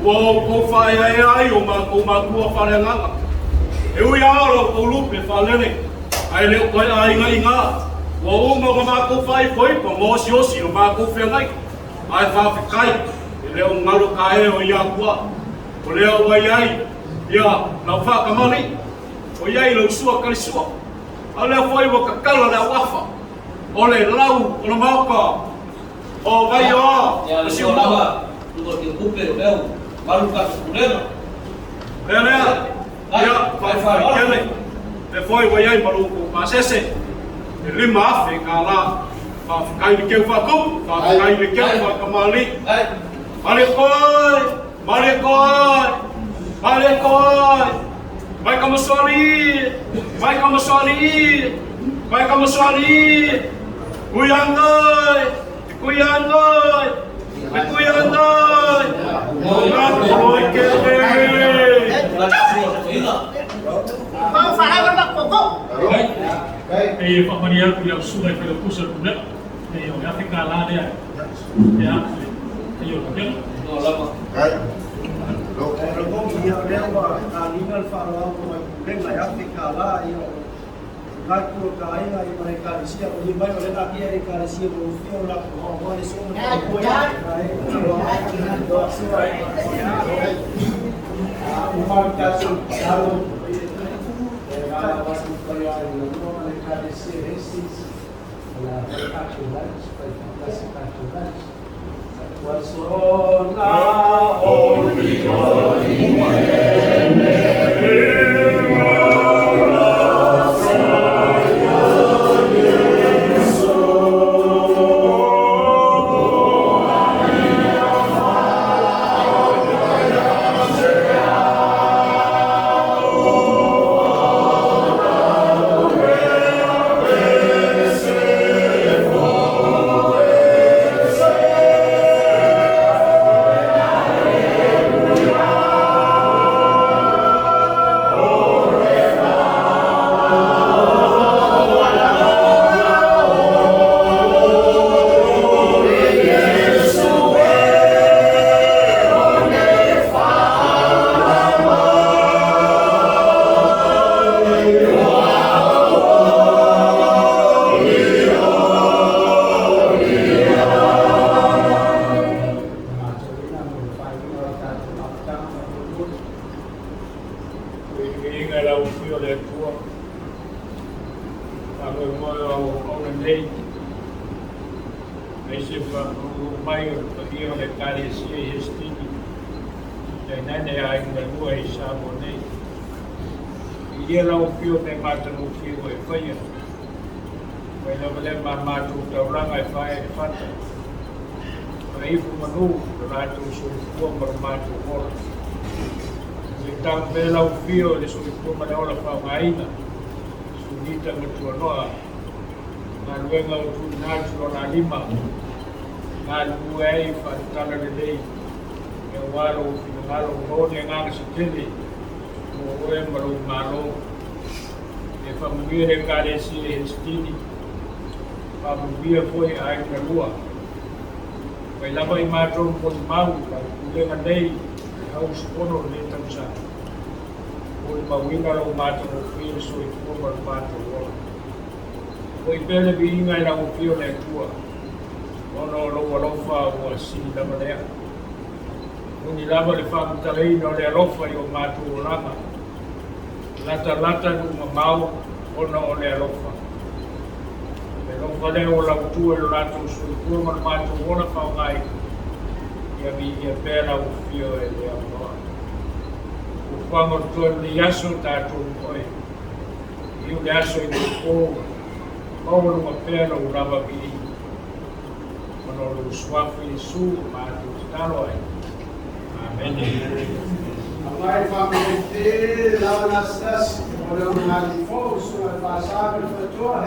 Ua o kou wha e ai o ma kou mātua whare nganga. E ui aaro kou lupe wha lene. Ai leo koe a inga inga. Wa uma ko ma ko Faifeau po mo si o ma ko fe ngai. Ai fa kai. Le o ngalo kae o ia kwa. O le o mai ai. Ia na fa ka mani. O ia lo sua Kerisiano. Ale foi o kakala na wafa. O le lau o le mauka. O vai o. Ya si o lava. Tu ko ke kupe o leo. Malu ka Pulega. Lea. Ia Faifeau kele. Le foi o ia malu ko masese. E lima afe ka la. Fa kai le keu fa ku. Fa kai le keu fa kamali. Male koi. Male koi. Male koi. Vai kamu suali. Vai kamu suali. Vai kamu suali. Kuyangoi. Kuyangoi. Kuyangoi. Kuyangoi kele. Mau falar agora koko. E fa mania ku ya su mai pelo kusa ku ne. E yo ya fica lá né. Ya. E yo ya. No lama. Kalau kau dia lewa, animal farau kau Pulega ya fica lá e ngaku kai ngai mai Ekalesia o di mai oleh tak dia Ekalesia o fio la ko o ni so mo ko ya umar kaso salo era was ko ya no Ekalesia resist la facturas para facturas wasona oli Matu orang ai fai fata. Faife'au manu ratu suku bermatu or. Kita belau fio di suku mana orang fauna. SUNITA NUA Tuano'a. Ngaluenga utu natu orang lima. Ngaluei fatala lelei. Ewalo finalo ngone ngang sikili. Moe maru malo. E família Ekalesia estini. Pabubia foi ai Malua. Vai lá vai matar pos mau, Pulega nei, au spono le tamsa. Oi mawinga lo matar o fio so i forma matar o. Oi pele binga ila o fio le tua. Ono lo fa o si da manea. Uni lava le fa mutalei no le lofa i o matar o lama. Lata no mau ono o le lofa. Não falei o lautua o lato sul mas mato ona faungai ia vi ia pera o fio ele agora o fango todo de yaso tato oi e o yaso o uma pera o lava vi quando o suafi su mato stalo ai amém Vai fazer lá nas cidades, olhando na de fogo, sua passagem, foi tua,